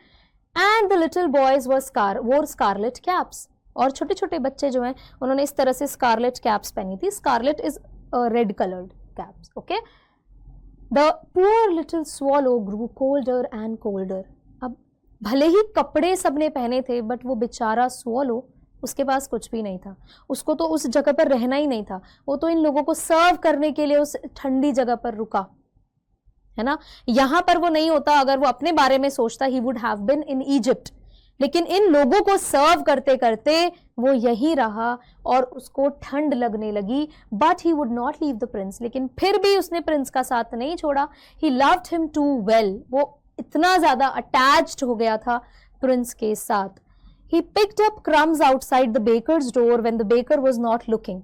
एंड द लिटिल बॉयज वोर स्कारलेट कैप्स, और छोटे छोटे बच्चे जो हैं उन्होंने इस तरह से स्कारलेट कैप्स पहनी थी। Scarlet is red coloured caps, okay. The poor little swallow grew colder and colder, अब भले ही कपड़े सबने पहने थे बट वो बेचारा स्वॉलो, उसके पास कुछ भी नहीं था, उसको तो उस जगह पर रहना ही नहीं था, वो तो इन लोगों को सर्व करने के लिए उस ठंडी जगह पर रुका, है ना। यहां पर वो नहीं होता, अगर वो अपने बारे में सोचता, he would have been in Egypt, लेकिन इन लोगों को सर्व करते करते वो यही रहा और उसको ठंड लगने लगी। But he would not leave the prince, लेकिन फिर भी उसने प्रिंस का साथ नहीं छोड़ा। He loved him too well, वो इतना ज्यादा अटैच्ड हो गया था प्रिंस के साथ। He picked up crumbs outside the baker's door when the baker was not looking,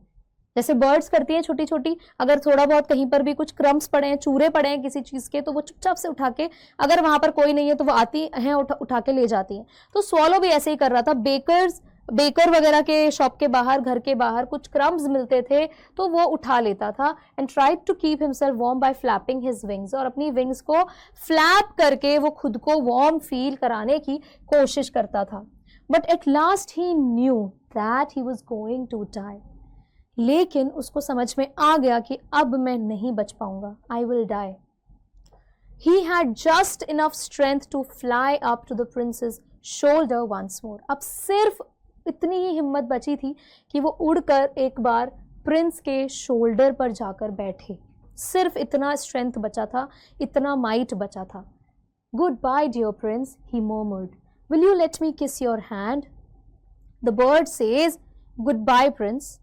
जैसे बर्ड्स करती हैं छोटी छोटी, अगर थोड़ा बहुत कहीं पर भी कुछ क्रम्स पड़े हैं, चूरे पड़े हैं किसी चीज के, तो वो चुपचाप से उठा के, अगर वहां पर कोई नहीं है तो वो आती हैं उठा के ले जाती हैं। तो स्वॉलो भी ऐसे ही कर रहा था। बेकर वगैरह के शॉप के बाहर, घर के बाहर कुछ क्रम्स मिलते थे तो वो उठा लेता था। And tried to keep himself warm by flapping his wings, और अपनी विंग्स को फ्लैप करके वो खुद को वार्म फील कराने की कोशिश करता था। But at last he knew that he was going to die, लेकिन उसको समझ में आ गया कि अब मैं नहीं बच पाऊंगा, I will die. He had just enough strength to fly up to the prince's shoulder once more, अब सिर्फ इतनी ही हिम्मत बची थी कि वो उड़कर एक बार प्रिंस के शोल्डर पर जाकर बैठे, सिर्फ इतना स्ट्रेंथ बचा था, इतना माइट बचा था। Goodbye dear prince, he murmured, will you let me kiss your hand? The bird says, goodbye prince,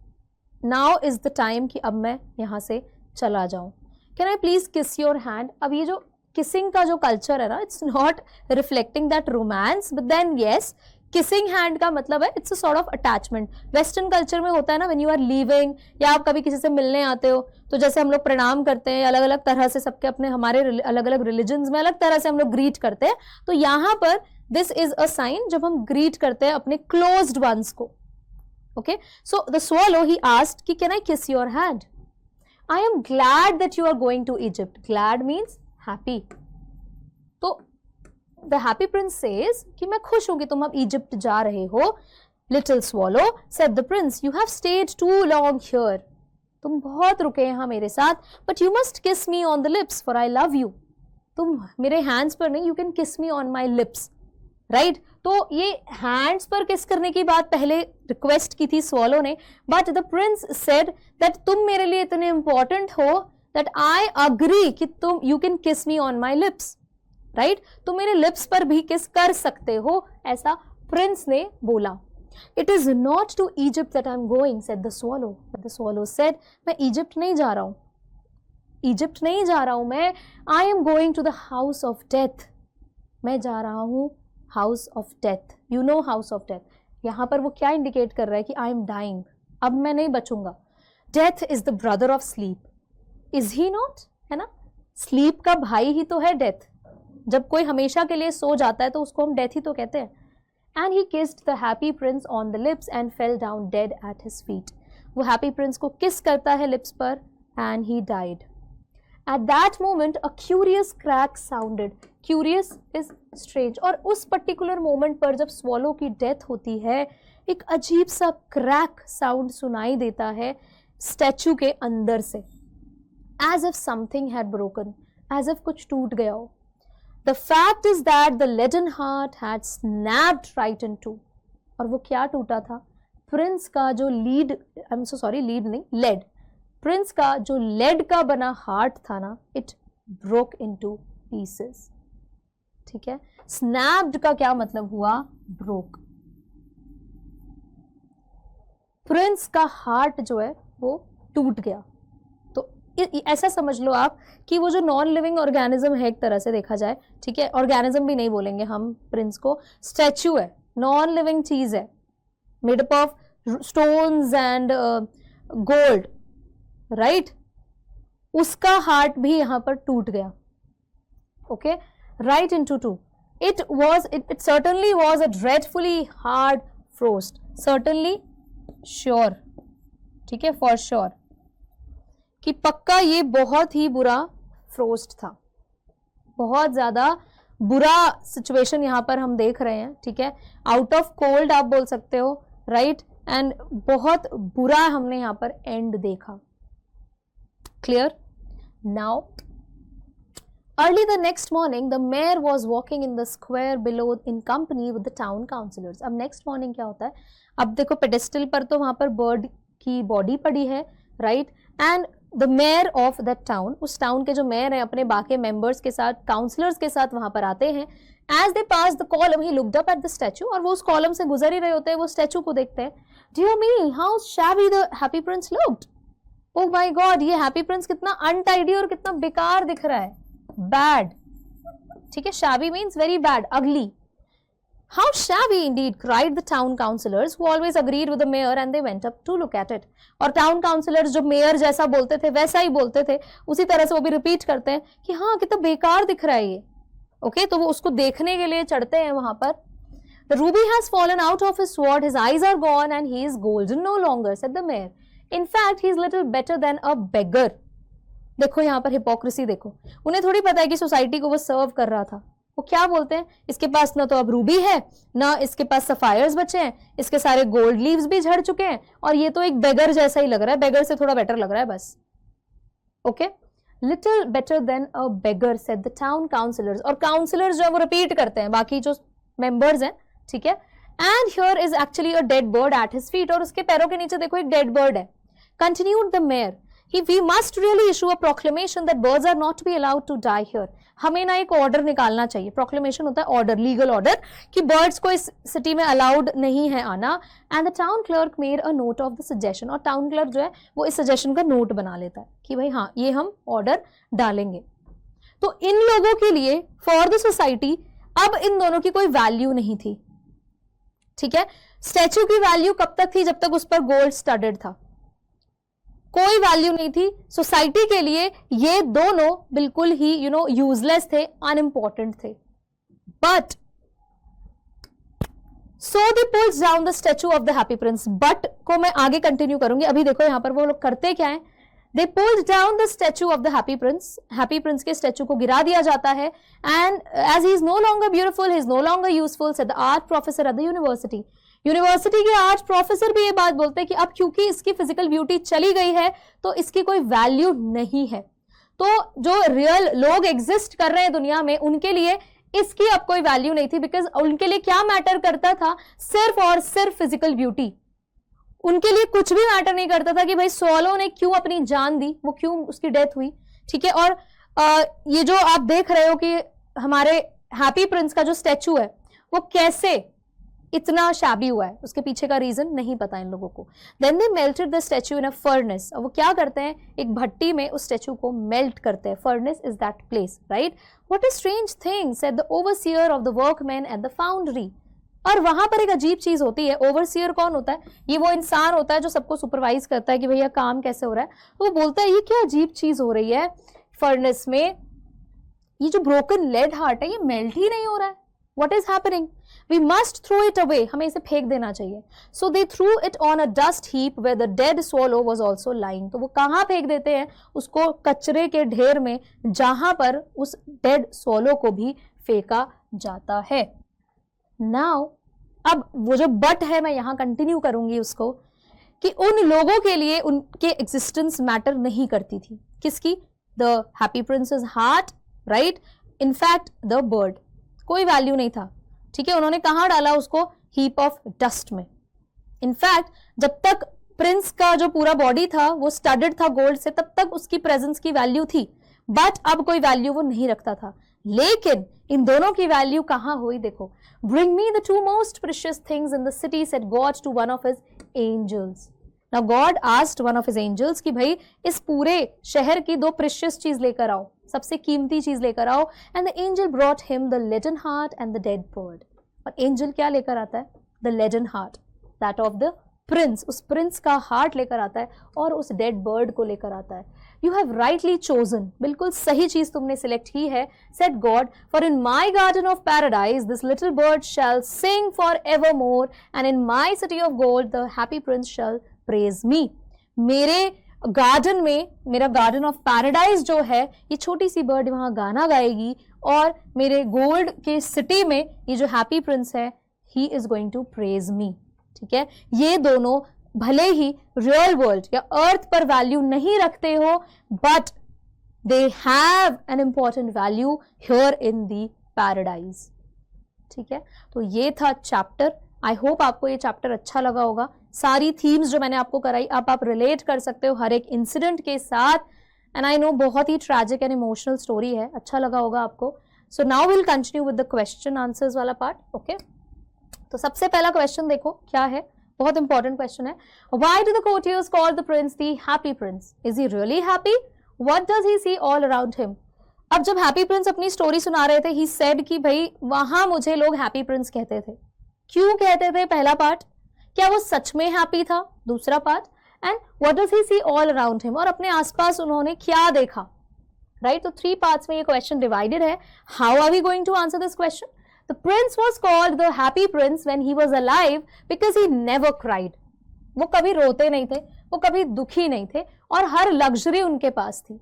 now is the time कि अब मैं यहाँ से चला जाऊँ। Can I please kiss your hand? अब ये जो kissing का जो culture है ना, it's not reflecting that romance, but then yes, kissing hand का मतलब है it's a sort of attachment. Western culture में होता है ना, व्हेन यू आर लीविंग या आप कभी किसी से मिलने आते हो तो जैसे हम लोग प्रणाम करते हैं, अलग अलग तरह से सबके अपने हमारे अलग अलग रिलीजन्स में अलग तरह से हम लोग ग्रीट करते हैं, तो यहाँ पर दिस इज अ साइन जब हम ग्रीट करते हैं अपने क्लोज्ड वंस को। Okay, so the swallow he asked कि can I kiss your hand? I am glad that you are going to Egypt. Glad means happy. तो The happy prince says कि मैं खुश हूं कि तुम अब इजिप्ट जा रहे हो। Little swallow said the prince, you have stayed too long here. तुम बहुत रुके यहाँ मेरे साथ, but you must kiss me on the lips for I love you. तुम मेरे hands पर नहीं, you can kiss me on my lips, right? तो ये hands पर kiss करने की बात पहले request की थी swallow ने, but the prince said that तुम मेरे लिए इतने important हो that I agree कि तुम you can kiss me on my lips. Right तो मेरे लिप्स पर भी किस कर सकते हो, ऐसा प्रिंस ने बोला। It is not to Egypt that I am going, said the swallow. The swallow said, मैं इजिप्ट नहीं जा रहा हूं, इजिप्ट नहीं जा रहा हूं मैं। I am going to the house of death, मैं जा रहा हूं house of death. You know house of death, यहां पर वो क्या इंडिकेट कर रहा है कि आई एम डाइंग, अब मैं नहीं बचूंगा। Death is the brother of sleep, is he not, है ना? स्लीप का भाई ही तो है डेथ। जब कोई हमेशा के लिए सो जाता है तो उसको हम डेथ ही तो कहते हैं। And he kissed the happy Prince on the lips and fell down dead at his feet. वो हैप्पी प्रिंस को किस करता है लिप्स पर and he died. At that moment a curious crack sounded. Curious is strange, और उस पर्टिकुलर मोमेंट पर जब स्वॉलो की डेथ होती है, एक अजीब सा क्रैक साउंड सुनाई देता है स्टैचू के अंदर से, as if something had broken, as if कुछ टूट गया हो। The fact is that the leaden heart had snapped right in two. और वो क्या टूटा था? प्रिंस का जो lead, I am so sorry, lead नहीं, लेड, प्रिंस का जो लेड का बना हार्ट था ना, इट broke into pieces. ठीक है, snapped का क्या मतलब हुआ? broke. प्रिंस का हार्ट जो है वो टूट गया. तो ऐसा समझ लो आप कि वो जो नॉन लिविंग ऑर्गेनिज्म है एक तरह से देखा जाए, ठीक है, ऑर्गेनिज्म भी नहीं बोलेंगे हम प्रिंस को, स्टैच्यू है, नॉन लिविंग चीज है, made up of stones and gold, right, उसका हार्ट भी यहां पर टूट गया. Okay, right into two. It certainly was a dreadfully hard frost. Certainly, sure, ठीक है, for sure, कि पक्का ये बहुत ही बुरा फ्रोस्ट था, बहुत ज्यादा बुरा सिचुएशन यहां पर हम देख रहे हैं. ठीक है, आउट ऑफ कोल्ड आप बोल सकते हो, राइट, एंड बहुत बुरा हमने यहां पर एंड देखा. Clear? Now early the next morning the mayor was walking in the square below in company with the town councillors. अब next morning क्या होता है? अब देखो पेडेस्टल पर तो वहां पर बर्ड की बॉडी पड़ी है, right, and the mayor of that town, उस टाउन के जो मेयर हैं अपने बाकी मेंबर्स के साथ, काउंसलर्स के साथ वहां पर आते हैं. As they passed the column he looked up at the statue, और वो उस कॉलम से गुजर ही रहे होते हैं, वो स्टैचू को देखते हैं. Dear me, how shabby the happy prince looked. Oh my God, ये हैप्पी प्रिंस कितना अनटाइडी और कितना बेकार दिख रहा है. बैड, ठीक है, shabby means very bad, ugly. How shabby indeed, cried the town councillors, who always agreed with the mayor, and they went up to look at it. और town councillors जो मेयर जैसा बोलते थे वैसा ही बोलते थे, उसी तरह से वो भी रिपीट करते हैं कि हाँ कितना बेकार दिख रहा है ये. ओके, तो वो उसको देखने के लिए चढ़ते हैं वहां पर. The ruby has fallen out of his sword, his eyes are gone, and he is golden no longer, said the mayor. In fact, he is little better than a beggar. देखो यहाँ पर हिपोक्रेसी देखो, उन्हें थोड़ी पता है कि सोसाइटी को वो सर्व कर रहा था. वो क्या बोलते हैं, इसके पास ना तो अब रूबी है, ना इसके पास सफायर्स बचे हैं, इसके सारे गोल्ड लीव्स भी झड़ चुके हैं, और ये तो एक बेगर जैसा ही लग रहा है, बेगर से थोड़ा बेटर लग रहा है बस. Okay, little better than a beggar, said the town councillors. और काउंसलर्स जो है वो रिपीट करते हैं बाकी जो मेंबर्स हैं, ठीक है. And here is actually a dead bird at his feet, और उसके पैरों के नीचे देखो एक डेड बर्ड है. Continued the mayor, we must really issue a proclamation that birds are not to be allowed to die here. हमें ना एक ऑर्डर निकालना चाहिए. प्रोक्लेमेशन होता है ऑर्डर, लीगल ऑर्डर, कि बर्ड्स को इस सिटी में अलाउड नहीं है आना. And the town clerk made a note of the suggestion, और टाउन क्लर्क जो है वो इस सजेशन का नोट बना लेता है कि भाई हाँ ये हम ऑर्डर डालेंगे. तो इन लोगों के लिए, फॉर द सोसाइटी, अब इन दोनों की कोई वैल्यू नहीं थी. ठीक है, स्टैचू की वैल्यू कब तक थी? जब तक उस पर गोल्ड स्टडेड था. कोई वैल्यू नहीं थी सोसाइटी के लिए. ये दोनों बिल्कुल ही यूजलेस थे, अनइम्पॉर्टेंट थे. But so they pulls down the statue of the happy prince. But को मैं आगे कंटिन्यू करूंगी. अभी देखो यहां पर वो लोग करते क्या है. They pulled down the statue of the happy prince. Happy prince के स्टैचू को गिरा दिया जाता है. And as he is no longer beautiful, he is no longer useful, said the art professor at the university. University के आर्ट प्रोफेसर भी ये बात बोलते हैं कि अब क्योंकि इसकी फिजिकल ब्यूटी चली गई है तो इसकी कोई वैल्यू नहीं है. तो जो रियल लोग एग्जिस्ट कर रहे हैं दुनिया में, उनके लिए इसकी अब कोई वैल्यू नहीं थी. बिकॉज उनके लिए क्या मैटर करता था? सिर्फ और सिर्फ फिजिकल ब्यूटी. उनके लिए कुछ भी मैटर नहीं करता था कि भाई स्वॉलो ने क्यों अपनी जान दी, वो क्यों उसकी डेथ हुई. ठीक है, और ये जो आप देख रहे हो कि हमारे हैप्पी प्रिंस का जो स्टैचू है वो कैसे इतना शैबी हुआ है, उसके पीछे का रीजन नहीं पता इन लोगों को. Then they melted the statue in a furnace. और वो क्या करते हैं, एक भट्टी में उस स्टैचू को मेल्ट करते हैं. Furnace is that place, right. What a strange thing, said the overseer of the workman at the foundry. और वहां पर एक अजीब चीज होती है. ओवरसियर कौन होता है? ये वो इंसान होता है जो सबको सुपरवाइज करता है कि भैया काम कैसे हो रहा है. वो बोलता है ये क्या अजीब चीज हो रही है फर्नेस में, ये जो ब्रोकन लेड हार्ट है ये मेल्ट ही नहीं हो रहा है. What is happening? We must throw it away. हमें इसे फेंक देना चाहिए. So they threw it on a dust heap where the dead swallow was also lying. तो वो कहाँ फेंक देते हैं? उसको कचरे के ढेर में, जहां पर उस डेड swallow को भी फेंका जाता है. Now, अब वो जो बट है मैं यहाँ कंटिन्यू करूंगी उसको, कि उन लोगों के लिए उनके एग्जिस्टेंस मैटर नहीं करती थी. किसकी? The happy princess heart, right. In fact the bird, कोई वैल्यू नहीं था. ठीक है, उन्होंने कहाँ डाला उसको? हीप ऑफ डस्ट में. इनफैक्ट जब तक प्रिंस का जो पूरा बॉडी था वो स्टडेड था गोल्ड से, तब तक उसकी प्रेजेंस की वैल्यू थी. बट अब कोई वैल्यू वो नहीं रखता था। लेकिन इन दोनों की वैल्यू कहाँ हुई देखो, bring me the 2 most precious things in the city said God to one of his angels. Now God asked one of his angels कि भाई इस पूरे शहर की 2 प्रेशियस चीज लेकर आओ, सबसे कीमती चीज लेकर आओ। And the angel brought him the leaden heart and the dead bird. और एंजल क्या लेकर आता है? The leaden heart, that of the prince, उस प्रिंस का हार्ट लेकर आता है और उस डेड बर्ड को लेकर आता है। यू हैव राइटली चोजन, बिल्कुल सही चीज तुमने सिलेक्ट की है, said God, for in my garden of paradise this little bird shall sing for ever more and in my city of gold the happy prince shall praise me. मेरे गार्डन में, मेरा गार्डन ऑफ पैराडाइज जो है, ये छोटी सी बर्ड वहां गाना गाएगी और मेरे गोल्ड के सिटी में ये जो हैप्पी प्रिंस है, he is going to praise me. ठीक है, ये दोनों भले ही रियल वर्ल्ड या अर्थ पर वैल्यू नहीं रखते हो, but they have an important value here in the paradise. ठीक है, तो ये था चैप्टर। आई होप आपको ये चैप्टर अच्छा लगा होगा। सारी थीम्स जो मैंने आपको कराई अब आप रिलेट कर सकते हो हर एक इंसिडेंट के साथ। एंड आई नो बहुत ही ट्रैजिक एंड इमोशनल स्टोरी है, अच्छा लगा होगा आपको। So now will continue with the question answers वाला पार्ट। ओके, तो सबसे पहला क्वेश्चन देखो क्या है, बहुत इंपॉर्टेंट क्वेश्चन है। Why do the courtiers call the prince the happy prince? Is he really happy? What does he see all around him? अब जब हैप्पी प्रिंस अपनी स्टोरी सुना रहे थे, ही सेड कि भाई वहां मुझे लोग हैप्पी प्रिंस कहते थे। क्यों कहते थे? पहला पार्ट, क्या वो सच में हैप्पी था? दूसरा part, and what does he see all around him, और अपने आसपास उन्होंने क्या देखा? राइट, तो 3 पार्ट्स में ये क्वेश्चन डिवाइडेड है। How are we going to answer this question? The prince was called the happy prince when he was alive because he never cried. वो कभी रोते नहीं थे, वो कभी दुखी नहीं थे और हर लग्जरी उनके पास थी।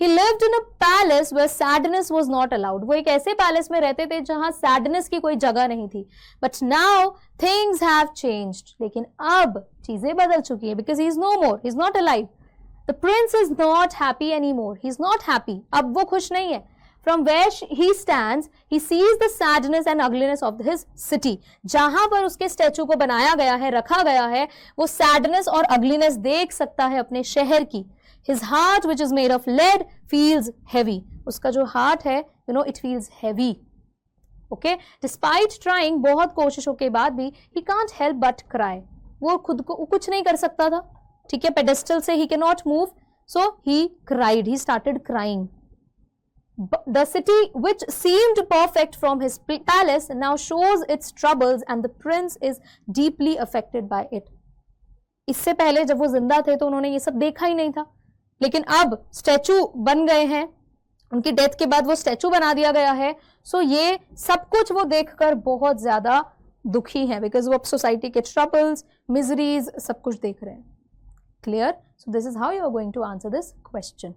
He lived in a palace where sadness was not allowed. वो एक ऐसे पैलेस में रहते थे जहां सैडनेस की कोई जगह नहीं थी। But now things have changed. लेकिन अब चीजें बदल चुकी है because he is no more. He is not alive. The prince is not happy anymore. He is not happy. अब वो खुश नहीं है। From where he stands, he sees the sadness and ugliness of his city. जहां पर उसके स्टैचू को बनाया गया है, रखा गया है, वो सैडनेस और अगलीनेस देख सकता है अपने शहर की। His heart, which is made of lead, feels heavy. उसका जो हार्ट है, it feels heavy. Okay? Despite trying, बहुत कोशिशों के बाद भी, he can't help but cry. वो खुद को कुछ नहीं कर सकता था, ठीक है, पेडेस्टल से he cannot move, so he cried. He started crying. The city, which seemed perfect from his palace, now shows its troubles, and the prince is deeply affected by it. इससे पहले जब वो जिंदा थे तो उन्होंने ये सब देखा ही नहीं था, लेकिन अब स्टैचू बन गए हैं, उनकी डेथ के बाद वो स्टैचू बना दिया गया है, सो ये सब कुछ वो देखकर बहुत ज्यादा दुखी हैं, बिकॉज वो सोसाइटी के ट्रबल्स, मिजरीज सब कुछ देख रहे हैं। Clear? So this is how you are going to answer this question.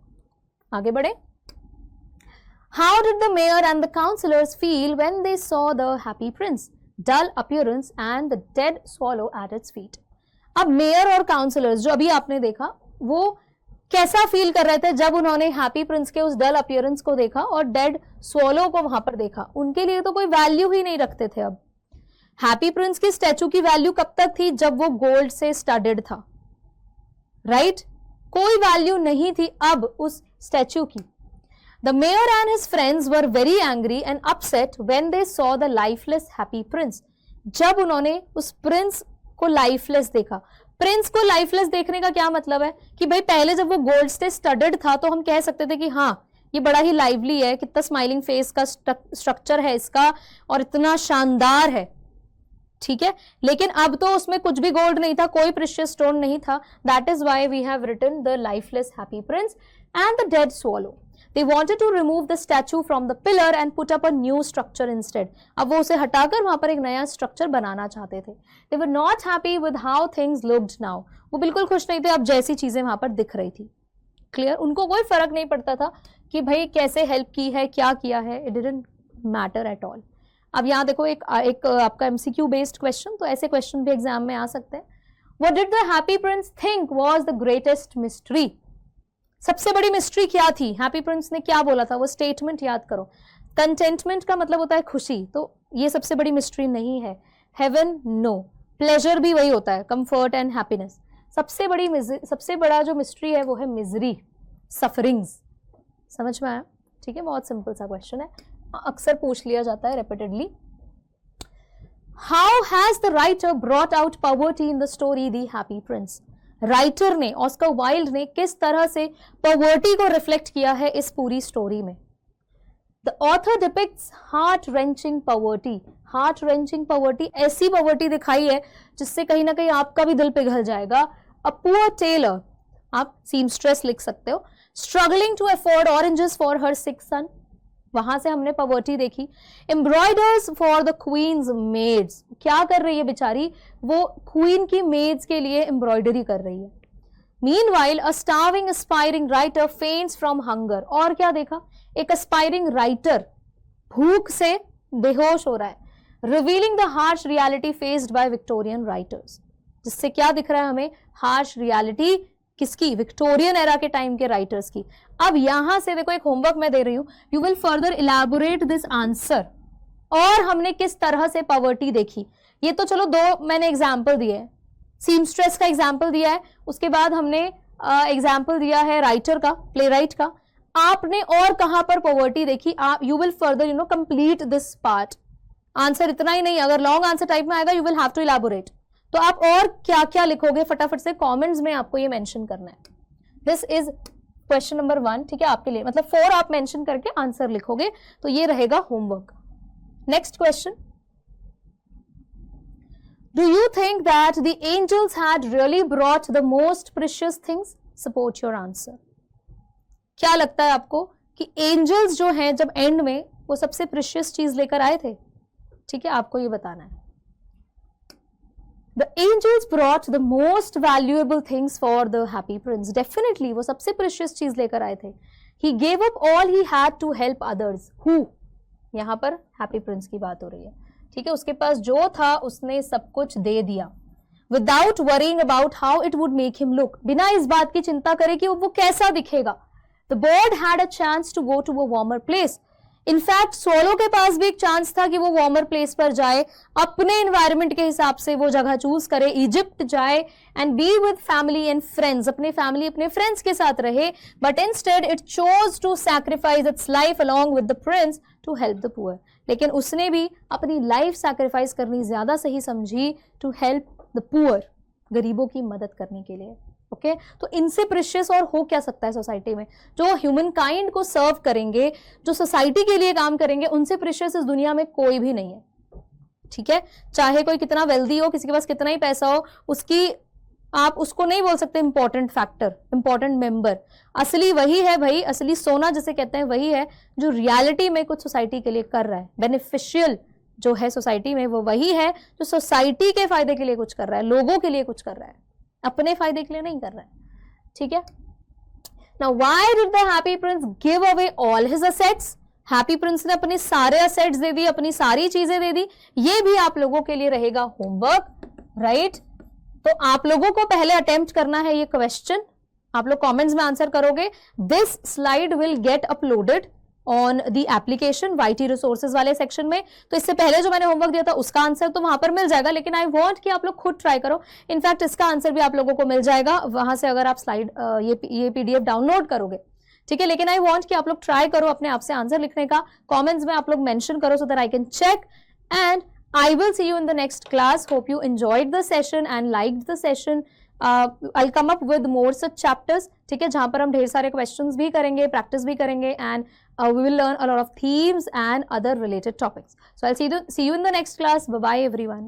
आगे बढ़े। How did the mayor and the councillors feel when they saw the happy prince, dull appearance and the dead swallow at its feet? अब मेयर और काउंसलर्स जो अभी आपने देखा, वो कैसा फील कर रहे थे जब उन्होंने हैप्पी प्रिंस के उस डल अपीयरेंस को देखा और डेड स्वॉलो को वहां पर देखा? उनके लिए तो कोई वैल्यू ही नहीं रखते थे। अब हैप्पी प्रिंस की स्टैचू की वैल्यू कब तक थी? जब वो गोल्ड से स्टडेड था, राइट? कोई वैल्यू नहीं थी अब उस स्टैचू की। The mayor and his friends were very angry and upset when they saw the lifeless happy prince. जब उन्होंने उस प्रिंस को लाइफलेस देखा। प्रिंस को लाइफलेस देखने का क्या मतलब है कि भाई पहले जब वो गोल्ड से स्टडेड था तो हम कह सकते थे कि हाँ ये बड़ा ही लाइवली है, कितना स्माइलिंग फेस का स्ट्रक्चर है इसका और इतना शानदार है, ठीक है, लेकिन अब तो उसमें कुछ भी गोल्ड नहीं था, कोई प्रेशियस स्टोन नहीं था। That is why we have written the lifeless happy prince and the dead swallow. They wanted to remove the statue from the pillar and put up a new structure instead. अब वो उसे हटाकर वहां पर एक नया स्ट्रक्चर बनाना चाहते थे। They were not happy with how things looked now. वो बिल्कुल खुश नहीं थे अब जैसी चीजें वहां पर दिख रही थी। क्लियर? उनको कोई फर्क नहीं पड़ता था कि भाई कैसे हेल्प की है, क्या किया है, it didn't matter at all. अब यहाँ देखो एक आपका MCQ बेस्ड क्वेश्चन, तो ऐसे क्वेश्चन भी एग्जाम में आ सकते हैं। What did the happy prince think was the greatest mystery? सबसे बड़ी मिस्ट्री क्या थी? हैप्पी प्रिंस ने क्या बोला था? वो स्टेटमेंट याद करो। कंटेंटमेंट का मतलब होता है खुशी, तो ये सबसे बड़ी मिस्ट्री नहीं है। Haven, no. प्लेजर भी वही होता है, कंफर्ट एंड हैप्पीनेस। सबसे बड़ा जो मिस्ट्री है वो है मिजरी, सफरिंग्स। समझ में आया? ठीक है, बहुत सिंपल सा क्वेश्चन है, अक्सर पूछ लिया जाता है repeatedly. How has the writer brought out poverty in the story the happy Prince? Writer ने, ऑस्कर वाइल्ड ने किस तरह से पॉवर्टी को रिफ्लेक्ट किया है इस पूरी स्टोरी में? The author depicts heart wrenching poverty. Heart wrenching poverty, ऐसी पॉवर्टी दिखाई है जिससे कहीं ना कहीं आपका भी दिल पिघल जाएगा. अ पुअर टेलर, आप सीमस्ट्रेस लिख सकते हो, struggling to afford oranges for her sick son, वहां से हमने पॉवर्टी देखी. Embroiders for the queen's maids, क्या कर रही है बेचारी, वो क्वीन की मेड्स के लिए एम्ब्रॉयडरी कर रही है. Meanwhile a starving aspiring writer फेंट्स from hunger, और क्या देखा, एक एस्पायरिंग राइटर भूख से बेहोश हो रहा है. Revealing the harsh reality faced by Victorian writers, जिससे क्या दिख रहा है हमें, हार्श रियलिटी किसकी, विक्टोरियन एरा के टाइम के राइटर्स की. अब यहां से देखो एक होमवर्क मैं दे रही हूं, you will further elaborate this answer. और हमने किस तरह से पॉवर्टी देखी, ये तो चलो दो मैंने एग्जाम्पल दिए, सीमस्ट्रेस का एग्जाम्पल दिया है, उसके बाद हमने एग्जाम्पल दिया है राइटर का, प्ले राइट का. आपने और कहां पर पॉवर्टी देखी, आप you will further complete this part. Answer इतना ही नहीं, अगर लॉन्ग आंसर टाइप में आएगा you will have to elaborate. तो आप और क्या क्या लिखोगे फटाफट से कमेंट्स में आपको ये मेंशन करना है. दिस इज क्वेश्चन नंबर 1, ठीक है, आपके लिए, मतलब 4 आप मेंशन करके आंसर लिखोगे, तो ये रहेगा homework. Next question, do you think that the angels had really brought the most precious things? Support your answer. क्या लगता है आपको कि एंजल्स जो हैं जब एंड में वो सबसे प्रीशियस चीज लेकर आए थे? ठीक है, आपको ये बताना है. The angels brought the most valuable things for the happy prince. Definitely, वो सबसे precious चीज लेकर आए थे. He gave up all he had to help others. Who? यहाँ पर happy prince की बात हो रही है. ठीक है, उसके पास जो था उसने सब कुछ दे दिया. Without worrying about how it would make him look. बिना इस बात की चिंता करे कि वो कैसा दिखेगा. The bird had a chance to go to a warmer place. In fact solo के पास भी एक चांस था कि वो वार्मर प्लेस पर जाए, अपने एनवायरनमेंट के हिसाब से वो जगह चूज करे, इजिप्ट जाए and be with family and friends, अपने फैमिली अपने फ्रेंड्स के साथ रहे. But instead it chose to sacrifice its life along with the prince to help the poor. लेकिन उसने भी अपनी लाइफ सैक्रिफाइस करनी ज्यादा सही समझी, टू हेल्प द पुअर, गरीबों की मदद करने के लिए. ओके तो इनसे प्रीशियस और हो क्या सकता है सोसाइटी में, जो ह्यूमन काइंड को सर्व करेंगे, जो सोसाइटी के लिए काम करेंगे, उनसे प्रीशियस इस दुनिया में कोई भी नहीं है. ठीक है, चाहे कोई कितना वेल्दी हो, किसी के पास कितना ही पैसा हो, उसकी आप उसको नहीं बोल सकते इंपॉर्टेंट फैक्टर, इंपॉर्टेंट मेंबर. असली वही है भाई, असली सोना जिसे कहते हैं वही है जो रियलिटी में कुछ सोसाइटी के लिए कर रहा है. बेनिफिशियल जो है सोसाइटी में वो वही है जो सोसाइटी के फायदे के लिए कुछ कर रहा है, लोगों के लिए कुछ कर रहा है, अपने फायदे के लिए नहीं कर रहा है. ठीक है, now why did the happy Prince give away all his assets? Happy Prince ने अपने सारे असेट्स दे दिए, अपनी सारी चीजें दे दी. ये भी आप लोगों के लिए रहेगा होमवर्क, राइट? तो आप लोगों को पहले अटेम्प्ट करना है ये क्वेश्चन, आप लोग कमेंट्स में आंसर करोगे. This slide will get uploaded on the application YT resources वाले सेक्शन में. तो इससे पहले जो मैंने होमवर्क दिया था उसका आंसर तो वहां पर मिल जाएगा, लेकिन आई वांट कि आप लोग खुद ट्राई करो. इनफैक्ट इसका आंसर भी आप लोगों को मिल जाएगा वहां से, अगर आप स्लाइड ये PDF डाउनलोड करोगे. ठीक है, लेकिन आई वांट कि आप लोग ट्राई करो अपने आप से आंसर लिखने का. कॉमेंट्स में आप लोग मेंशन करो so that I can check. And I will see you in the next class. Hope you enjoyed the session and liked the session. I'll come up with more such chapters. ठीक है, जहां पर हम ढेर सारे questions भी करेंगे, practice भी करेंगे, and we will learn a lot of themes and other related topics. So I'll see you in the next class. Bye bye everyone.